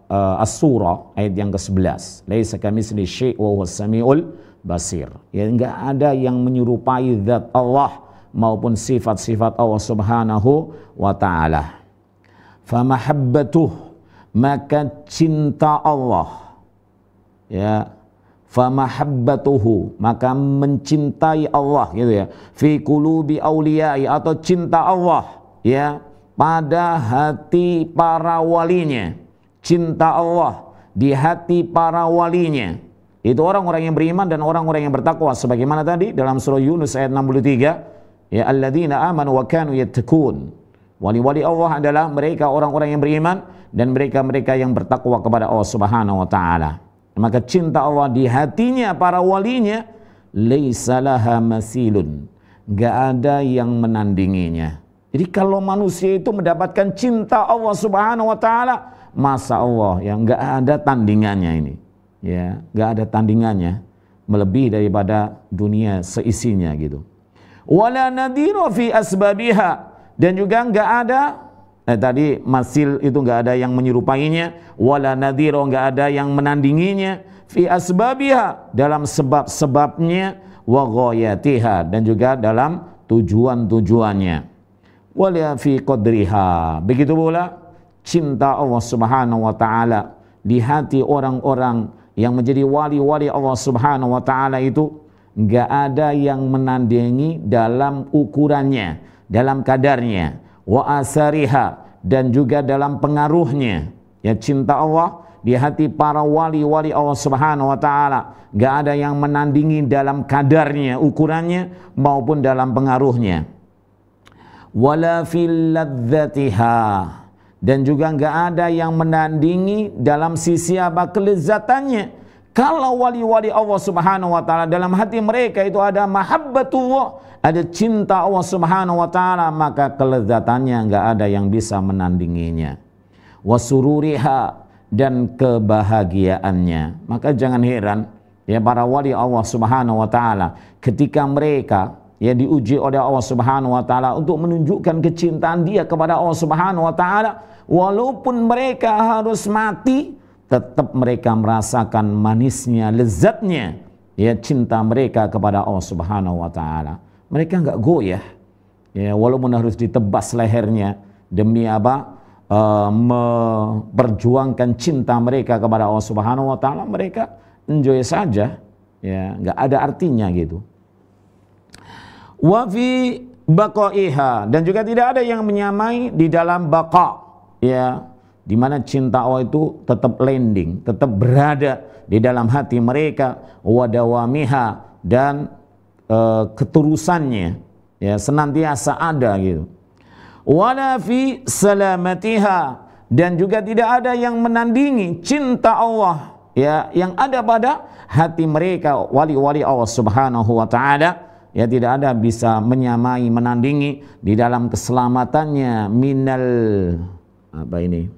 As-Surah ayat yang ke-11. Laisa kamitslihi syai' wa huwas samiul basir. Ya, enggak ada yang menyerupai zat Allah maupun sifat-sifat Allah Subhanahu wa taala. Famahabbatuh, maka cinta Allah, ya, famahabbatuhu, maka mencintai Allah, gitu ya, fi qulubi auliyai, atau cinta Allah, ya, pada hati para walinya. Cinta Allah di hati para walinya, itu orang-orang yang beriman dan orang-orang yang bertakwa, sebagaimana tadi dalam surah Yunus ayat 63, ya, alladzina amanu wa kanu yattaqun, Wali-wali Allah adalah mereka orang-orang yang beriman dan mereka-mereka yang bertakwa kepada Allah Subhanahu wa taala. Maka cinta Allah di hatinya para walinya laisa laha masilun. Enggak ada yang menandinginya. Jadi kalau manusia itu mendapatkan cinta Allah Subhanahu wa taala, masa Allah yang enggak ada tandingannya ini. Ya, enggak ada tandingannya melebihi daripada dunia seisinya gitu. Wala nadhiru fi asbabiha, dan juga enggak ada tadi masil itu enggak ada yang menyerupainya, wala nadhiru enggak ada yang menandinginya fi asbabiha dalam sebab-sebabnya, wa ghayatiha dan juga dalam tujuan-tujuannya, wala fi qadriha. Begitu pula cinta Allah Subhanahu wa taala di hati orang-orang yang menjadi wali-wali Allah Subhanahu wa taala itu enggak ada yang menandingi dalam ukurannya, dalam kadarnya, wa asariha dan juga dalam pengaruhnya. Ya, cinta Allah di hati para wali-wali Allah Subhanahu wa taala enggak ada yang menandingi dalam kadarnya, ukurannya maupun dalam pengaruhnya. Wala fil ladzatiha, dan juga enggak ada yang menandingi dalam sisi apa kelezatannya. Kalau wali-wali Allah Subhanahu wa taala dalam hati mereka itu ada mahabbatullah, ada cinta Allah Subhanahu wa taala, maka kelezatannya enggak ada yang bisa menandinginya. Wasururiha, dan kebahagiaannya. Maka jangan heran ya para wali Allah Subhanahu wa taala ketika mereka ya diuji oleh Allah Subhanahu wa taala untuk menunjukkan kecintaan dia kepada Allah Subhanahu wa taala, walaupun mereka harus mati, tetap mereka merasakan manisnya, lezatnya ya cinta mereka kepada Allah Subhanahu wa taala. Mereka enggak goyah ya, walaupun harus ditebas lehernya demi apa? Memperjuangkan cinta mereka kepada Allah Subhanahu wa taala, mereka enjoy saja ya, enggak ada artinya gitu. Wa fi baqaiha, dan juga tidak ada yang menyamai di dalam baqa ya, di mana cinta Allah itu tetap landing, tetap berada di dalam hati mereka, wa dawamiha, dan keterusannya ya senantiasa ada gitu. Wala fi salamatiha, dan juga tidak ada yang menandingi cinta Allah ya yang ada pada hati mereka wali-wali Allah Subhanahu wa taala ya, tidak ada bisa menyamai, menandingi di dalam keselamatannya minal apa ini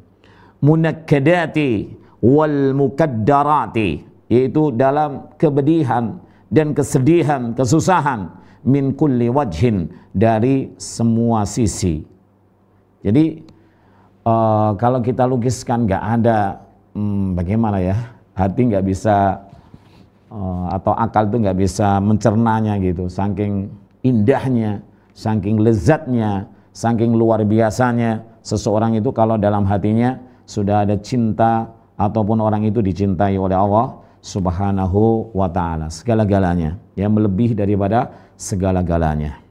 munakkadati wal mukaddarati, yaitu dalam kepedihan dan kesedihan, kesusahan, min kulli wajhin, dari semua sisi. Jadi kalau kita lukiskan nggak ada bagaimana ya, hati nggak bisa atau akal itu nggak bisa mencernanya gitu, saking indahnya, saking lezatnya, saking luar biasanya seseorang itu kalau dalam hatinya sudah ada cinta ataupun orang itu dicintai oleh Allah Subhanahu wa ta'ala, segala-galanya yang melebihi daripada segala-galanya.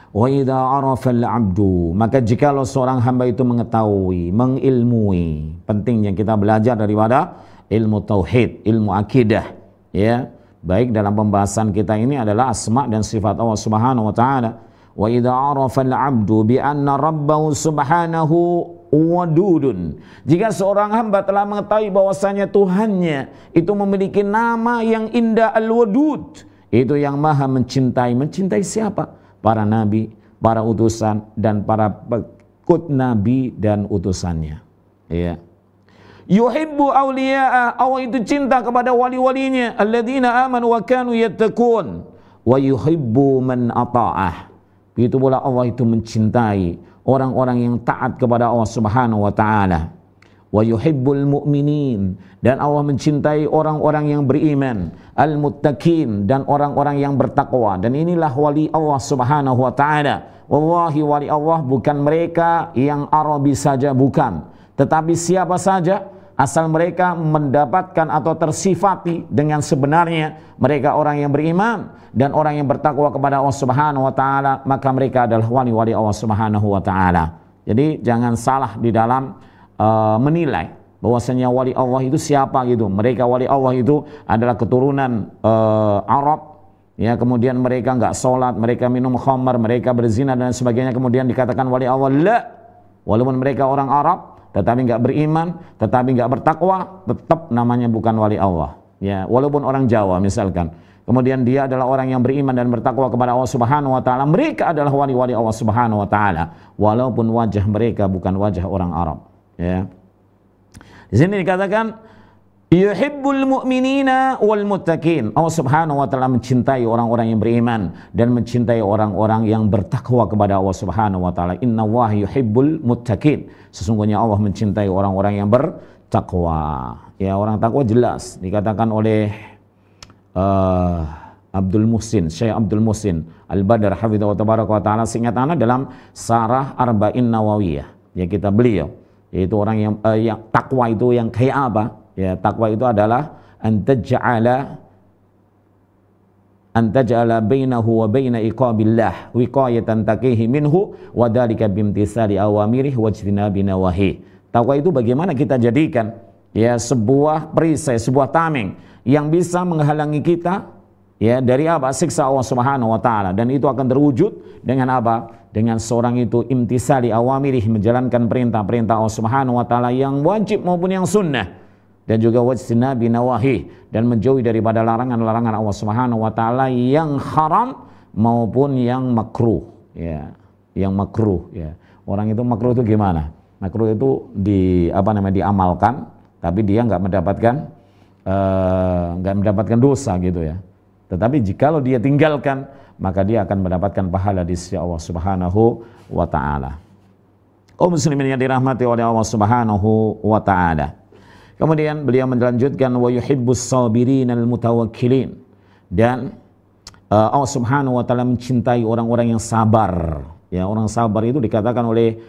Wa idza arafa al-'abdu, maka jikalau seorang hamba itu mengetahui, mengilmui, pentingnya kita belajar daripada ilmu tauhid, ilmu akidah ya, baik dalam pembahasan kita ini adalah asma dan sifat Allah Subhanahu wa taala. Wa idza arafa al-'abdu bi anna rabbahu subhanahu wadudun, jika seorang hamba telah mengetahui bahwasanya Tuhannya itu memiliki nama yang indah, al-wadud, itu yang maha mencintai. Mencintai siapa? Para nabi, para utusan, dan para pengikut nabi dan utusannya ya. Yuhibbu awliya'a, Allah itu cinta kepada wali-walinya, alladzina amanu wa kanu yattaqun, wa yuhibbu man ata'ah. Begitu pula Allah itu mencintai orang-orang yang taat kepada Allah Subhanahu wa taala. Wa yuhibbul mu'minin, dan Allah mencintai orang-orang yang beriman, al-muttaqin, dan orang-orang yang bertakwa. Dan inilah wali Allah Subhanahu wa taala. Wallahi wali Allah bukan mereka yang Arabi saja, bukan, tetapi siapa saja asal mereka mendapatkan atau tersifati dengan sebenarnya mereka orang yang beriman dan orang yang bertakwa kepada Allah Subhanahu wa taala, maka mereka adalah wali-wali Allah Subhanahu wa taala. Jadi jangan salah di dalam menilai bahwasanya wali Allah itu siapa gitu. Mereka wali Allah itu adalah keturunan Arab ya, kemudian mereka nggak sholat, mereka minum khamar, mereka berzina dan sebagainya, kemudian dikatakan wali Allah. La, walaupun mereka orang Arab, tetapi nggak beriman, tetapi nggak bertakwa, tetap namanya bukan wali Allah. Ya, walaupun orang Jawa misalkan, kemudian dia adalah orang yang beriman dan bertakwa kepada Allah Subhanahu wa taala, mereka adalah wali-wali Allah Subhanahu wa taala, walaupun wajah mereka bukan wajah orang Arab. Ya. Di sini dikatakan yuhibbul mu'minina wal muttaqin. Allah Subhanahu wa taala mencintai orang-orang yang beriman dan mencintai orang-orang yang bertakwa kepada Allah Subhanahu wa taala. Innallaha yuhibbul muttaqin. Sesungguhnya Allah mencintai orang-orang yang bertakwa. Ya, orang takwa jelas dikatakan oleh Abdul Muhsin, Syekh Abdul Muhsin Al-Badr hafidhahu tabaraka wa taala, seingat ana dalam Sarah Arba'in Nawawiyah. Ya, kita beliau yaitu orang yang takwa itu yang kayak apa? Ya, takwa itu adalah antaj'ala bainahu wa baina iqabillah wiqayatan taqihi minhu wa dzalika bimtisali awamirihi wajtinabi nawahi. Takwa itu bagaimana kita jadikan ya sebuah perisai, sebuah tameng yang bisa menghalangi kita ya dari apa? Siksa Allah Subhanahu wa taala, dan itu akan terwujud dengan apa? Dengan seorang itu imtisali awamirih, menjalankan perintah-perintah Allah Subhanahu wa taala yang wajib maupun yang sunnah, dan juga wajtinabi nawahi, dan menjauhi daripada larangan-larangan Allah Subhanahu wa taala yang haram maupun yang makruh ya, yang makruh ya. Orang itu makruh itu gimana? Makruh itu diamalkan tapi dia nggak mendapatkan dosa gitu ya. Tetapi jikalau dia tinggalkan, maka dia akan mendapatkan pahala di sisi Allah Subhanahu wa taala. Oh muslimin yang dirahmati oleh Allah Subhanahu wa taala. Kemudian beliau melanjutkan wa yuhibbus sabirin al mutawakkilin, dan Allah Subhanahu wa taala mencintai orang-orang yang sabar. Ya, orang sabar itu dikatakan oleh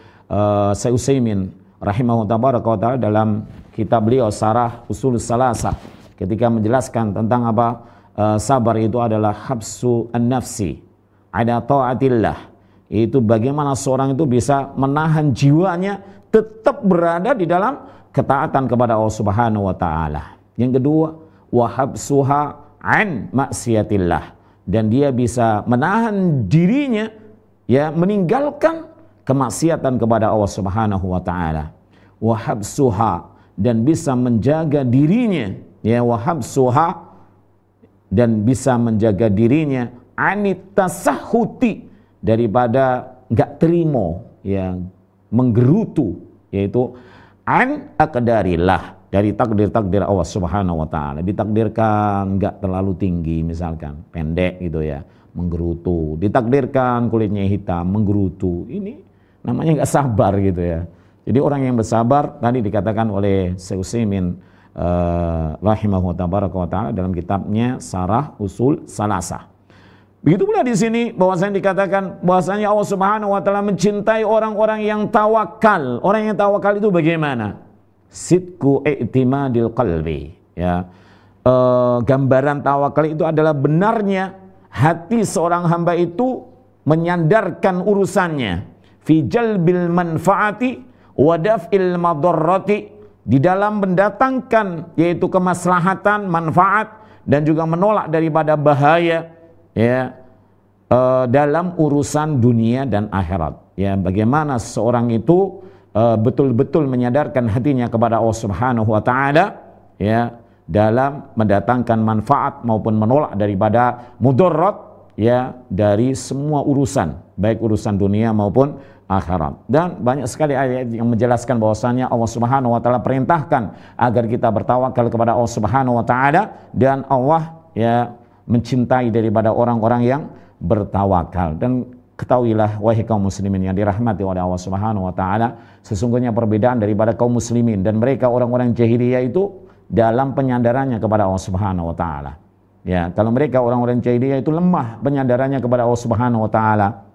Syekh Utsaimin rahimahu taala dalam kitab beliau Syarah Ushul Salasah, ketika menjelaskan tentang apa sabar itu adalah habsu an-nafsi ada taatillah. Itu bagaimana seorang itu bisa menahan jiwanya tetap berada di dalam ketaatan kepada Allah Subhanahu wa taala. Yang kedua, wahabsuha an maksiatillah, dan dia bisa menahan dirinya ya meninggalkan kemaksiatan kepada Allah Subhanahu wa taala. Wahabsuha, dan bisa menjaga dirinya ya, wahabsuha, dan bisa menjaga dirinya anit tasahuti, daripada enggak terima ya, menggerutu, yaitu an aqdarillah, dari takdir-takdir Allah Subhanahu wa taala. Ditakdirkan enggak terlalu tinggi, misalkan pendek gitu ya, menggerutu. Ditakdirkan kulitnya hitam, menggerutu. Ini namanya enggak sabar gitu ya. Jadi orang yang bersabar tadi dikatakan oleh Syekh Utsaimin rahimahu taala dalam kitabnya Syarah Ushul Salasah. Begitu pula di sini bahwasanya dikatakan bahwasanya Allah Subhanahu wa taala mencintai orang-orang yang tawakal. Orang yang tawakal itu bagaimana? Sidqu i'timadil qalbi ya. Gambaran tawakal itu adalah benarnya hati seorang hamba itu menyandarkan urusannya fi jalbil manfaati wa daf'il madarrati, di dalam mendatangkan yaitu kemaslahatan, manfaat, dan juga menolak daripada bahaya ya, dalam urusan dunia dan akhirat ya. Bagaimana seorang itu betul-betul menyadarkan hatinya kepada Allah Subhanahu wa taala ya, dalam mendatangkan manfaat maupun menolak daripada mudarat ya, dari semua urusan, baik urusan dunia maupun akhirat. Dan banyak sekali ayat yang menjelaskan bahwasanya Allah Subhanahu wa taala perintahkan agar kita bertawakal kepada Allah Subhanahu wa taala, dan Allah ya mencintai daripada orang-orang yang bertawakal. Dan ketahuilah wahai kaum muslimin yang dirahmati oleh Allah Subhanahu wa taala, sesungguhnya perbedaan daripada kaum muslimin dan mereka orang-orang jahiliyah itu dalam penyandarannya kepada Allah Subhanahu wa taala. Ya, kalau mereka orang-orang jahiliyah itu lemah penyandarannya kepada Allah Subhanahu wa taala.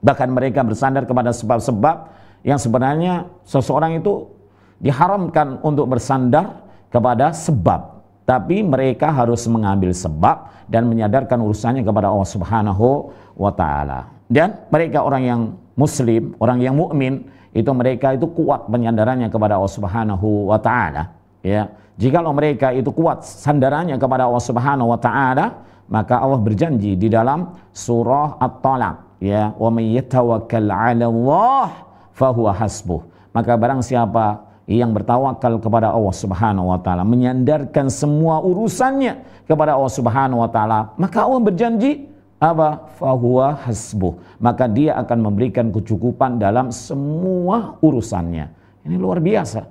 Bahkan mereka bersandar kepada sebab-sebab yang sebenarnya seseorang itu diharamkan untuk bersandar kepada sebab, tapi mereka harus mengambil sebab dan menyadarkan urusannya kepada Allah Subhanahu wa taala. Dan mereka orang yang muslim, orang yang mukmin, itu mereka itu kuat penyandarannya kepada Allah Subhanahu wa taala ya. Jikalau mereka itu kuat sandarannya kepada Allah Subhanahu wa taala, Maka Allah berjanji di dalam surah At-Talaq, ya, wa may yatawakkal 'ala Allah fahuwa hasbuh. Maka barang siapa yang bertawakal kepada Allah Subhanahu wa taala, menyandarkan semua urusannya kepada Allah Subhanahu wa taala, maka Allah berjanji apa? Fahuwa hasbuh. Maka dia akan memberikan kecukupan dalam semua urusannya. Ini luar biasa.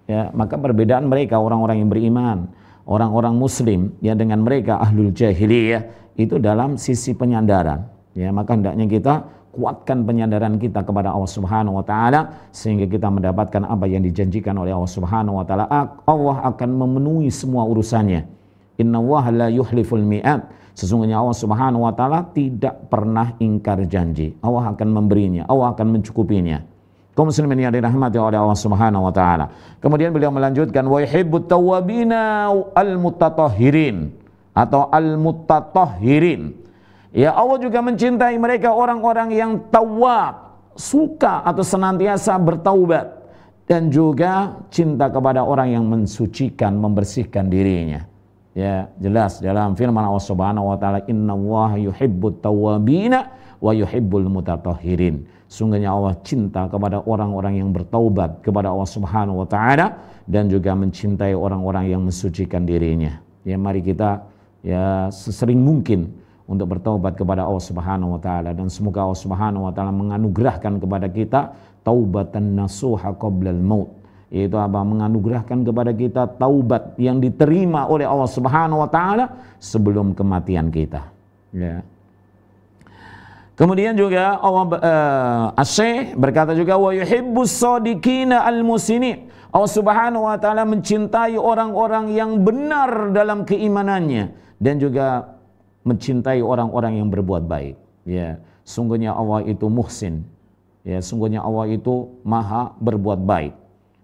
Ya, maka perbedaan mereka orang-orang yang beriman, orang-orang muslim ya dengan mereka ahlul jahiliyah itu dalam sisi penyandaran. Ya, maka hendaknya kita kuatkan penyandaran kita kepada Allah Subhanahu wa taala sehingga kita mendapatkan apa yang dijanjikan oleh Allah Subhanahu wa taala. Allah akan memenuhi semua urusannya. Innallaha la yuhliful mi'ad. Sesungguhnya Allah Subhanahu wa taala tidak pernah ingkar janji. Allah akan memberinya, Allah akan mencukupinya. Kaum muslimin yang dirahmati oleh Allah Subhanahu wa taala. Kemudian beliau melanjutkan wa yuhibbut tawwabina al-mutatahhirin atau al-mutatahhirin. Ya, Allah juga mencintai mereka orang-orang yang tawwab, suka atau senantiasa bertaubat, dan juga cinta kepada orang yang mensucikan, membersihkan dirinya. Ya, jelas dalam firman Allah Subhanahu wa taala, innallaha yuhibbut tawwabina wa yuhibbul mutatahhirin. Sungguhnya Allah cinta kepada orang-orang yang bertaubat kepada Allah Subhanahu wa taala dan juga mencintai orang-orang yang mensucikan dirinya. Ya, mari kita ya sesering mungkin untuk bertaubat kepada Allah Subhanahu wa taala, dan semoga Allah Subhanahu wa taala menganugerahkan kepada kita taubatan nasuha qablal maut, yaitu apa? Menganugerahkan kepada kita taubat yang diterima oleh Allah Subhanahu wa taala sebelum kematian kita. Ya. Kemudian juga Allah Asy-Syaikh berkata juga wa yuhibbus shadiqina al-musinin. Allah Subhanahu wa taala mencintai orang-orang yang benar dalam keimanannya dan juga mencintai orang-orang yang berbuat baik. Ya, sungguhnya Allah itu muhsin. Ya, sungguhnya Allah itu maha berbuat baik.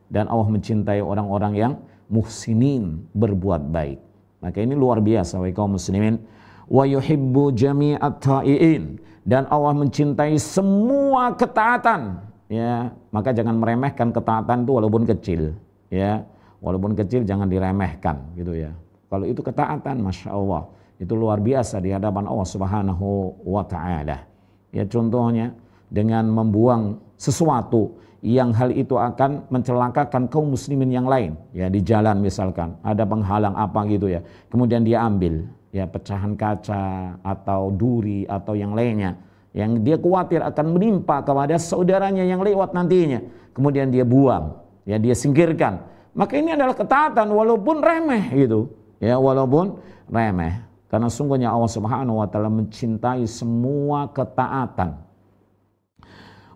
Dan Allah mencintai orang-orang yang muhsinin, berbuat baik. Maka ini luar biasa wahai kaum muslimin. Wa yuhibbu jami'at ta'iin, dan Allah mencintai semua ketaatan. Ya, maka jangan meremehkan ketaatan itu walaupun kecil. Ya, walaupun kecil jangan diremehkan gitu ya. Kalau itu ketaatan, masya Allah, itu luar biasa di hadapan Allah Subhanahu wa taala. Ya, contohnya dengan membuang sesuatu yang hal itu akan mencelakakan kaum muslimin yang lain. Ya, di jalan misalkan ada penghalang apa gitu ya, kemudian dia ambil ya pecahan kaca atau duri atau yang lainnya yang dia khawatir akan menimpa kepada saudaranya yang lewat nantinya, kemudian dia buang, ya dia singkirkan. Maka ini adalah ketaatan walaupun remeh gitu, ya walaupun remeh, karena sungguhnya Allah Subhanahu wa taala mencintai semua ketaatan.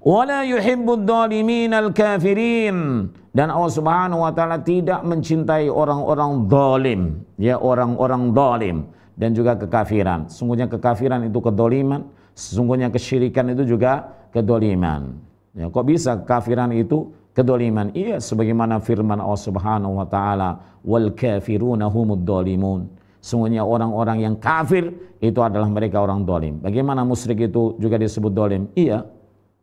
Wala yuhibbud dhaliminal kafirin, dan Allah Subhanahu wa taala tidak mencintai orang-orang zalim, ya orang-orang zalim dan juga kekafiran. Sungguhnya kekafiran itu kedoliman, sesungguhnya kesyirikan itu juga kedoliman. Ya, kok bisa kekafiran itu kedoliman? Iya, sebagaimana firman Allah Subhanahu wa taala, wal kafiruna humud dhalimun. Sungguhnya orang-orang yang kafir itu adalah mereka orang dolim. Bagaimana musyrik itu juga disebut dolim? Iya,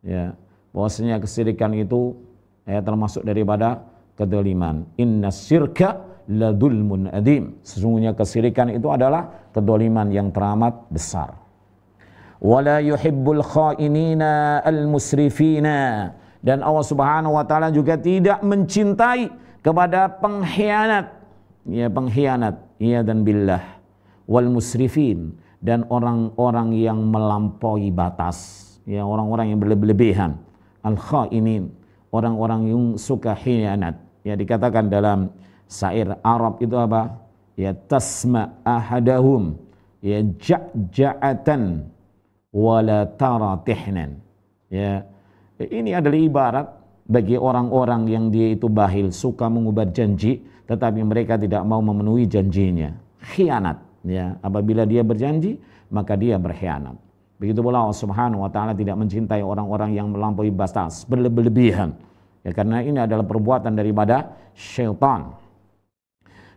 ya, bahwasanya kesyirikan itu ya termasuk daripada kedoliman. Inna syirka ladulmun adim. Sesungguhnya kesyirikan itu adalah kedoliman yang teramat besar. Wala yuhibbul khainina al-musrifina, dan Allah Subhanahu wa taala juga tidak mencintai kepada pengkhianat, ya pengkhianat, ya dan billah, wal musrifin, dan orang-orang yang melampaui batas, ya orang-orang yang berlebihan, al-khainin, orang-orang yang suka khianat. Ya, dikatakan dalam syair Arab itu apa? Ya tasma ahadahum ya ja'ja'atan wala tara tihnan. Ya, ini adalah ibarat bagi orang-orang yang dia itu bakhil, suka mengubah janji, tetapi mereka tidak mau memenuhi janjinya. Khianat, ya, apabila dia berjanji maka dia berkhianat. Begitu pula Allah Subhanahu wa taala tidak mencintai orang-orang yang melampaui batas, berlebihan. Ya, karena ini adalah perbuatan daripada syaitan.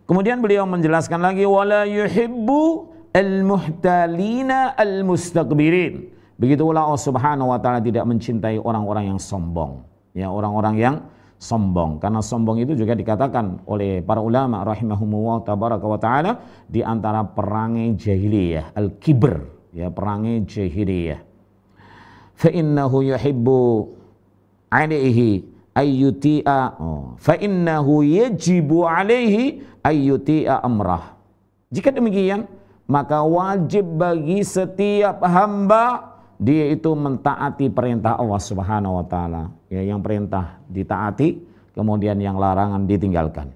Kemudian beliau menjelaskan lagi wala yuhibbu al-muhtalina al-mustakbirin. Begitu pula Allah Subhanahu wa taala tidak mencintai orang-orang yang sombong. Ya, orang-orang yang sombong. Karena sombong itu juga dikatakan oleh para ulama rahimahumullah tabaraka wa ta'ala di antara perangai jahiliyah, al-kibr, ya, perangai jahiliyah. Fa innahu yuhibbu alaihi ayyuti'a fa innahu yajibu alaihi ayyuti'a amrah. Jika demikian, maka wajib bagi setiap hamba dia itu mentaati perintah Allah Subhanahu wa taala. Ya, yang perintah ditaati, kemudian yang larangan ditinggalkan.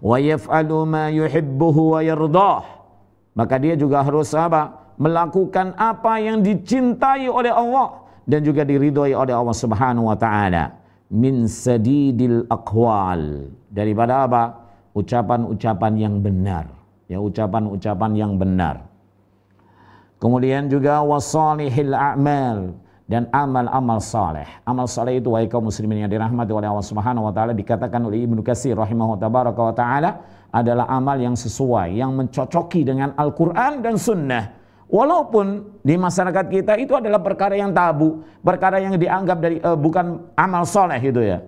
Wa yaf'alu ma yuhibbuhu wa yardah. Maka dia juga harus apa? Melakukan apa yang dicintai oleh Allah dan juga diridhoi oleh Allah Subhanahu wa taala. Min sadidil aqwal. Daripada apa? Ucapan-ucapan yang benar. Ya, ucapan-ucapan yang benar. Kemudian juga wasalihil a'mal, dan amal-amal saleh. Amal saleh itu wahai kaum muslimin yang dirahmati oleh Allah Subhanahu wa taala, dikatakan oleh Ibnu Katsir rahimahullah tabaraka wa taala adalah amal yang sesuai, yang mencocoki dengan Al-Qur'an dan sunnah. Walaupun di masyarakat kita itu adalah perkara yang tabu, perkara yang dianggap dari bukan amal saleh itu ya.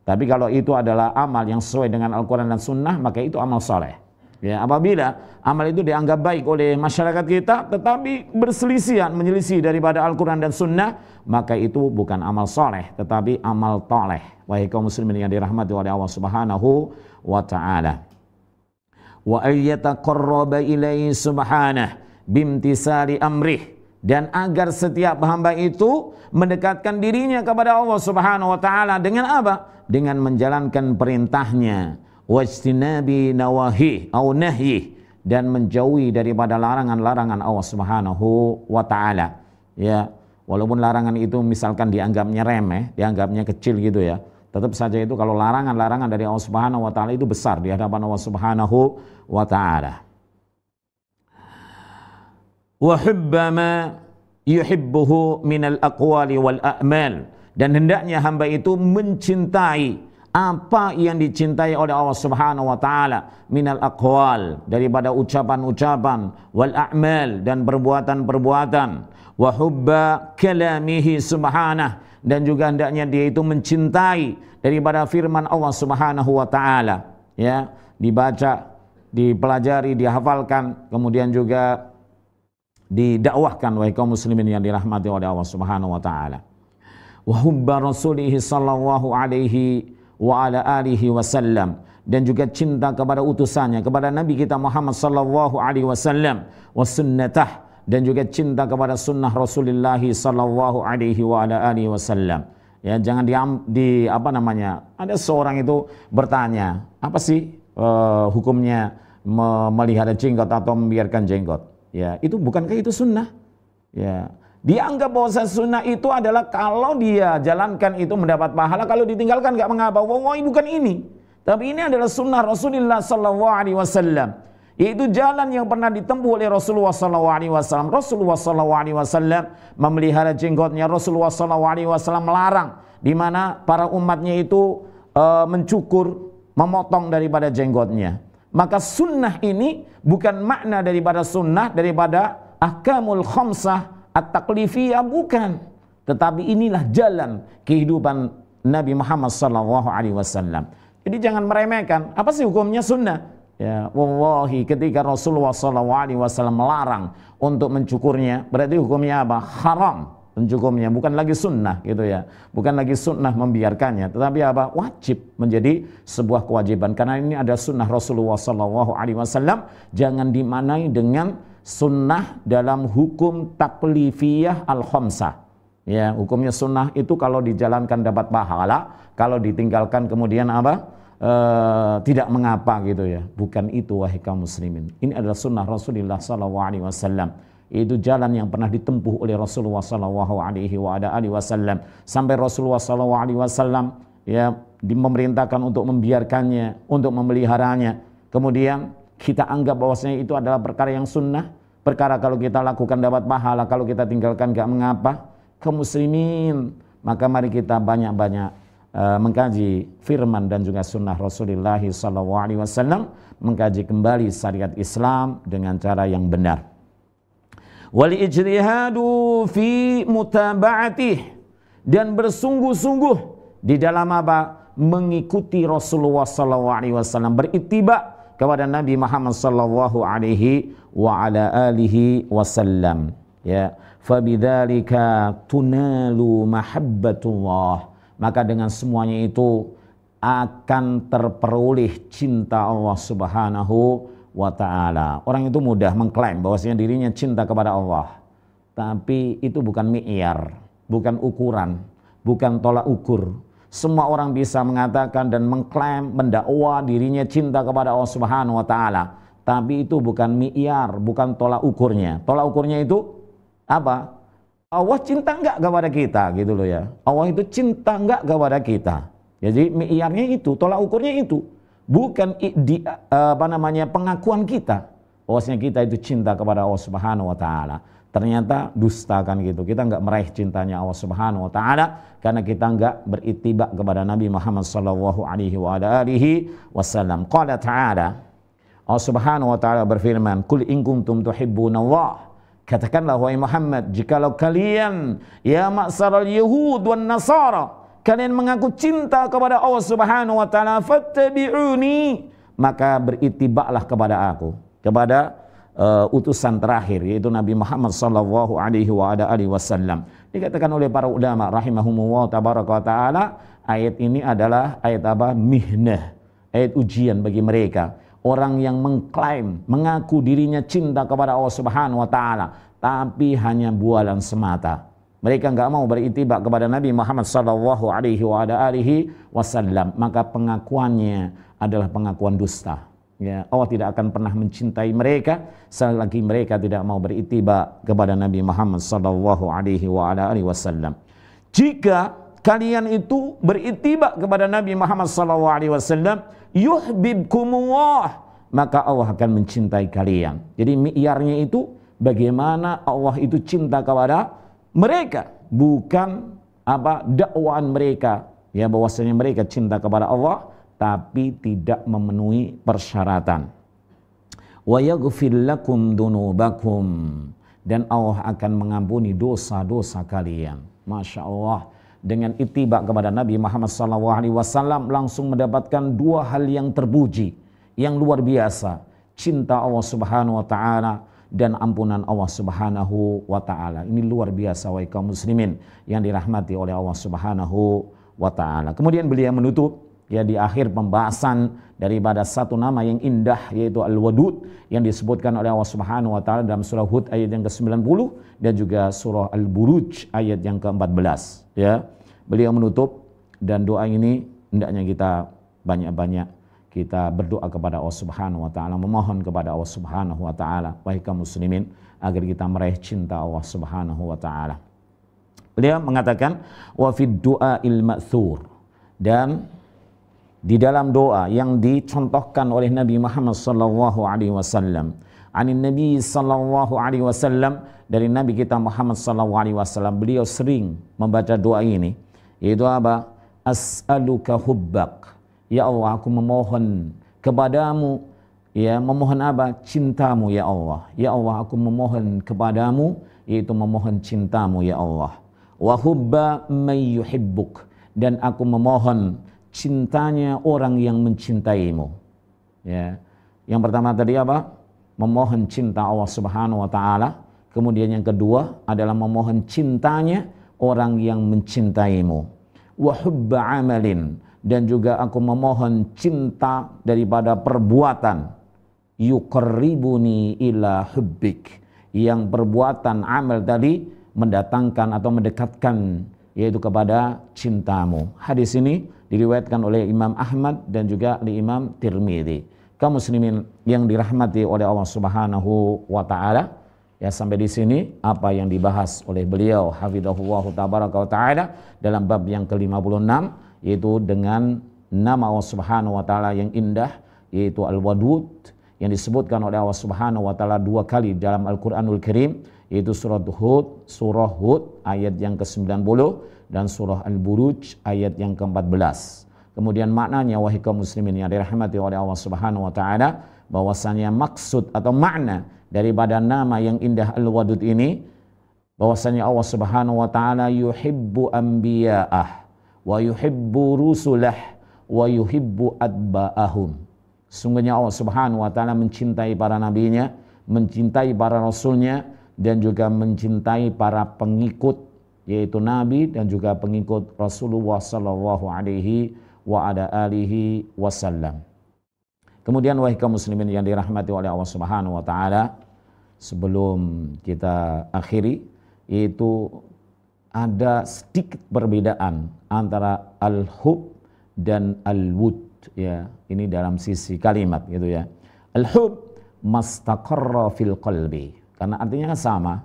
Tapi kalau itu adalah amal yang sesuai dengan Al-Qur'an dan sunnah, maka itu amal saleh. Ya, apabila amal itu dianggap baik oleh masyarakat kita tetapi berselisihan, menyelisih daripada Al-Quran dan Sunnah, maka itu bukan amal soleh tetapi amal toleh. Wahai kaum muslimin yang dirahmati oleh Allah Subhanahu wa ta'ala. Wa ayyataqarraba ilaihi subhanah bimtisali amrih, dan agar setiap hamba itu mendekatkan dirinya kepada Allah Subhanahu wa ta'ala dengan apa? Dengan menjalankan perintahnya, wajtinabi nawahi au nahyi, dan menjauhi daripada larangan-larangan Allah Subhanahu wa taala. Ya, walaupun larangan itu misalkan dianggapnya remeh, dianggapnya kecil gitu ya, tetap saja itu kalau larangan-larangan dari Allah Subhanahu wa taala itu besar di hadapan Allah Subhanahu wa taala. Wa hubbama yuhibbuhu minal aqwali wal a'mal, dan hendaknya hamba itu mencintai apa yang dicintai oleh Allah Subhanahu wa taala minal aqwal, daripada ucapan-ucapan, wal a'mal, dan perbuatan-perbuatan, wa hubba kalamihi subhanah, dan juga hendaknya dia itu mencintai daripada firman Allah Subhanahu wa taala, ya, dibaca, dipelajari, dihafalkan, kemudian juga didakwahkan wahai kaum muslimin yang dirahmati oleh Allah Subhanahu wa taala. Wa hubba rasulihi sallallahu alaihi wa ala alihi wasallam, dan juga cinta kepada utusannya, kepada Nabi kita Muhammad sallallahu alaihi wasallam, wa sunnatah, dan juga cinta kepada sunnah Rasulullah sallallahu alaihi wa ala alihi wasallam. Ya, jangan apa namanya? Ada seorang itu bertanya, apa sih hukumnya memelihara jenggot atau membiarkan jenggot? Ya, itu bukankah itu sunnah? Ya, dianggap bahwa sunnah itu adalah kalau dia jalankan itu mendapat pahala, kalau ditinggalkan nggak mengapa. Wah, bukan ini. Tapi ini adalah sunnah Rasulullah sallallahu alaihi wasallam. Yaitu jalan yang pernah ditempuh oleh Rasulullah sallallahu alaihi wasallam. Rasulullah sallallahu alaihi wasallam memelihara jenggotnya. Rasulullah sallallahu alaihi wasallam melarang di mana para umatnya itu mencukur, memotong daripada jenggotnya. Maka sunnah ini bukan makna daripada sunnah daripada ahkamul khamsah at-taklifiyah, bukan, tetapi inilah jalan kehidupan Nabi Muhammad sallallahu alaihi wasallam. Jadi jangan meremehkan. Apa sih hukumnya sunnah? Ya, wallahi ketika Rasulullah sallallahu alaihi wasallam melarang untuk mencukurnya, berarti hukumnya apa? Haram mencukurnya, bukan lagi sunnah gitu ya. Bukan lagi sunnah membiarkannya, tetapi apa? Wajib, menjadi sebuah kewajiban. Karena ini ada sunnah Rasulullah sallallahu alaihi wasallam, jangan dimaknai dengan sunnah dalam hukum taklifiyah al-khamsah. Ya, hukumnya sunnah itu kalau dijalankan dapat pahala, kalau ditinggalkan kemudian apa? Tidak mengapa gitu ya. Bukan itu wahai kaum muslimin. Ini adalah sunnah Rasulullah sallallahu alaihi wasallam. Itu jalan yang pernah ditempuh oleh Rasulullah sallallahu alaihi wasallam, sampai Rasulullah sallallahu alaihi wasallam ya memerintahkan untuk membiarkannya, untuk memeliharanya. Kemudian kita anggap bahwasanya itu adalah perkara yang sunnah, perkara kalau kita lakukan dapat pahala, kalau kita tinggalkan gak mengapa. Kaum muslimin, maka mari kita banyak-banyak mengkaji firman dan juga sunnah Rasulullah SAW, mengkaji kembali syariat Islam dengan cara yang benar. Wal ijtihadu fi mutaba'atih, dan bersungguh-sungguh di dalam apa? Mengikuti Rasulullah sallallahu alaihi wasallam, berittiba kepada Nabi Muhammad sallallahu alaihi wa ala alihi wasallam. Ya, fabidzalika tunalu mahabbatullah. Maka dengan semuanya itu akan terperoleh cinta Allah Subhanahu wa taala. Orang itu mudah mengklaim bahwasanya dirinya cinta kepada Allah. Tapi itu bukan mi'yar, bukan ukuran, bukan tolak ukur. Semua orang bisa mengatakan dan mengklaim, mendakwa dirinya cinta kepada Allah Subhanahu wa taala. Tapi itu bukan mi'yar, bukan tolak ukurnya. Tolak ukurnya itu apa? Allah cinta enggak kepada kita gitu loh ya. Allah itu cinta enggak kepada kita. Jadi mi'yarnya itu, tolak ukurnya itu. Bukan pengakuan kita bahwasanya kita itu cinta kepada Allah Subhanahu wa taala. Ternyata dusta kan gitu. Kita enggak meraih cintanya Allah Subhanahu wa taala karena kita enggak berittiba kepada Nabi Muhammad sallallahu alaihi wa alihi wasallam. Qala ta'ala, Allah Subhanahu wa taala berfirman, "Qul in kuntum tuhibbunallah." Katakanlah wahai Muhammad, jikalau kalian ya ma'saral yahud wan nasara, kalian mengaku cinta kepada Allah Subhanahu wa taala, fattabi'uni, maka beritibaklah kepada aku, kepada utusan terakhir yaitu Nabi Muhammad sallallahu alaihi wa alihi wasallam. Dikatakan oleh para ulama rahimahumullah tabaraka wa taala, ayat ini adalah ayat apa? Mihnah, ayat ujian bagi mereka. Orang yang mengklaim, mengaku dirinya cinta kepada Allah Subhanahu wa taala, tapi hanya bualan semata. Mereka enggak mau beritibak kepada Nabi Muhammad sallallahu alaihi wa alihi wasallam, maka pengakuannya adalah pengakuan dusta. Ya, Allah tidak akan pernah mencintai mereka selagi mereka tidak mau berittiba kepada Nabi Muhammad sallallahu alaihi wa alihi wasallam. Jika kalian itu berittiba kepada Nabi Muhammad sallallahu alaihi wasallam, yuhibbukumullah, maka Allah akan mencintai kalian. Jadi mi'yarnya itu bagaimana Allah itu cinta kepada mereka, bukan apa dakwaan mereka ya bahwasanya mereka cinta kepada Allah tapi tidak memenuhi persyaratan. Wa yaghfir lakum dunubakum, dan Allah akan mengampuni dosa-dosa kalian. Masya Allah, dengan ittiba kepada Nabi Muhammad SAW langsung mendapatkan dua hal yang terpuji, yang luar biasa, cinta Allah Subhanahu wa taala dan ampunan Allah Subhanahu wa taala. Ini luar biasa wahai kaum muslimin yang dirahmati oleh Allah Subhanahu wa taala. Kemudian beliau menutup ya di akhir pembahasan daripada satu nama yang indah yaitu Al-Wadud yang disebutkan oleh Allah Subhanahu wa taala dalam surah Hud ayat yang ke-90 dan juga surah Al-Buruj ayat yang ke-14 ya. Beliau menutup dan doa ini hendaknya kita banyak-banyak kita berdoa kepada Allah Subhanahu wa taala, memohon kepada Allah Subhanahu wa taala wahai kaum muslimin agar kita meraih cinta Allah Subhanahu wa taala. Beliau mengatakan wa fid du'ail ma'thur, dan di dalam doa yang dicontohkan oleh Nabi Muhammad sallallahu alaihi wasallam, anin Nabi sallallahu alaihi wasallam, dari Nabi kita Muhammad sallallahu alaihi wasallam, beliau sering membaca doa ini yaitu apa? As'aluka hubbak, ya Allah aku memohon kepadamu, ya memohon apa? Cintamu ya Allah. Ya Allah aku memohon kepadamu, yaitu memohon cintamu ya Allah. Wa hubba man yuhibbuk, dan aku memohon cintanya orang yang mencintaimu. Ya. Yang pertama tadi apa? Memohon cinta Allah Subhanahu wa taala. Kemudian yang kedua adalah memohon cintanya orang yang mencintaimu. Wa hubba amalin, dan juga aku memohon cinta daripada perbuatan yuqarribuni ila hubbik, yang perbuatan amal tadi mendatangkan atau mendekatkan yaitu kepada cintamu. Hadis ini diriwayatkan oleh Imam Ahmad dan juga oleh Imam Tirmidzi. Kaum muslimin yang dirahmati oleh Allah Subhanahu wa taala, ya sampai di sini apa yang dibahas oleh beliau hafizahullahu tabaraka wa taala dalam bab yang ke-56 yaitu dengan nama Allah Subhanahu wa taala yang indah yaitu Al-Wadud yang disebutkan oleh Allah Subhanahu wa taala dua kali dalam Al-Qur'anul Karim, yaitu surah Hud ayat yang ke-90 dan surah Al-Buruj ayat yang ke-14. Kemudian maknanya wahai kaum muslimin yang dirahmati oleh Allah Subhanahu wa taala, bahwasanya maksud atau makna daripada nama yang indah Al-Wadud ini, bahwasanya Allah Subhanahu wa taala yuhibbu anbiya'ah wa yuhibbu rusulah wa yuhibbu atba'ahum. Sungguhnya Allah Subhanahu wa taala mencintai para nabinya, mencintai para rasulnya, dan juga mencintai para pengikut, yaitu nabi dan juga pengikut Rasulullah sallallahu alaihi wa ala alihi wasallam. Kemudian wahai kaum muslimin yang dirahmati oleh Allah Subhanahu wa taala, sebelum kita akhiri, yaitu ada sedikit perbedaan antara al-hub dan al-wud, ya. Ini dalam sisi kalimat gitu ya. Al-hub mastaqarra fil qalbi, karena artinya sama.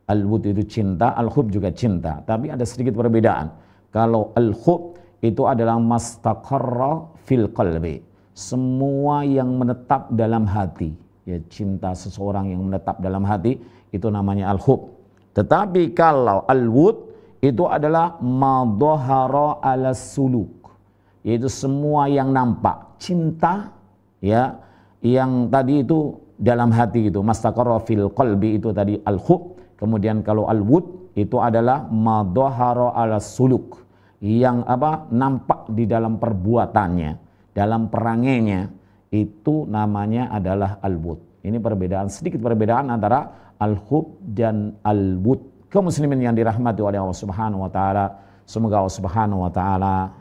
Al-wud itu cinta, al-hub juga cinta, tapi ada sedikit perbedaan. Kalau al-hub itu adalah mastaqarra fil qalbi, semua yang menetap dalam hati, ya, cinta seseorang yang menetap dalam hati itu namanya al-hub. Tetapi kalau al-wud itu adalah madhahara ala suluk, yaitu semua yang nampak, cinta, ya, yang tadi itu dalam hati itu mastaqarra fil qalbi itu tadi al-hub. Kemudian kalau al-wud itu adalah madhahara ala suluk, yang nampak di dalam perbuatannya, dalam perangainya, itu namanya adalah al-wud. Ini perbedaan, sedikit perbedaan antara al-hub dan al-wud. Kaum muslimin yang dirahmati oleh Allah Subhanahu wa taala, semoga Allah Subhanahu wa taala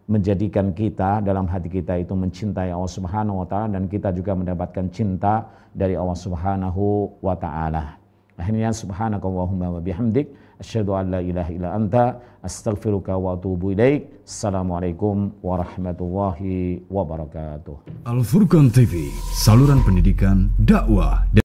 menjadikan kita dalam hati kita itu mencintai Allah Subhanahu wa taala, dan kita juga mendapatkan cinta dari Allah Subhanahu wa taala. Akhirnya subhanakallahumma wa bihamdik asyhadu an la ilaha illa anta astaghfiruka wa atubu ilaik. Assalamualaikum warahmatullahi wabarakatuh. Al Furqan TV, saluran pendidikan, dakwah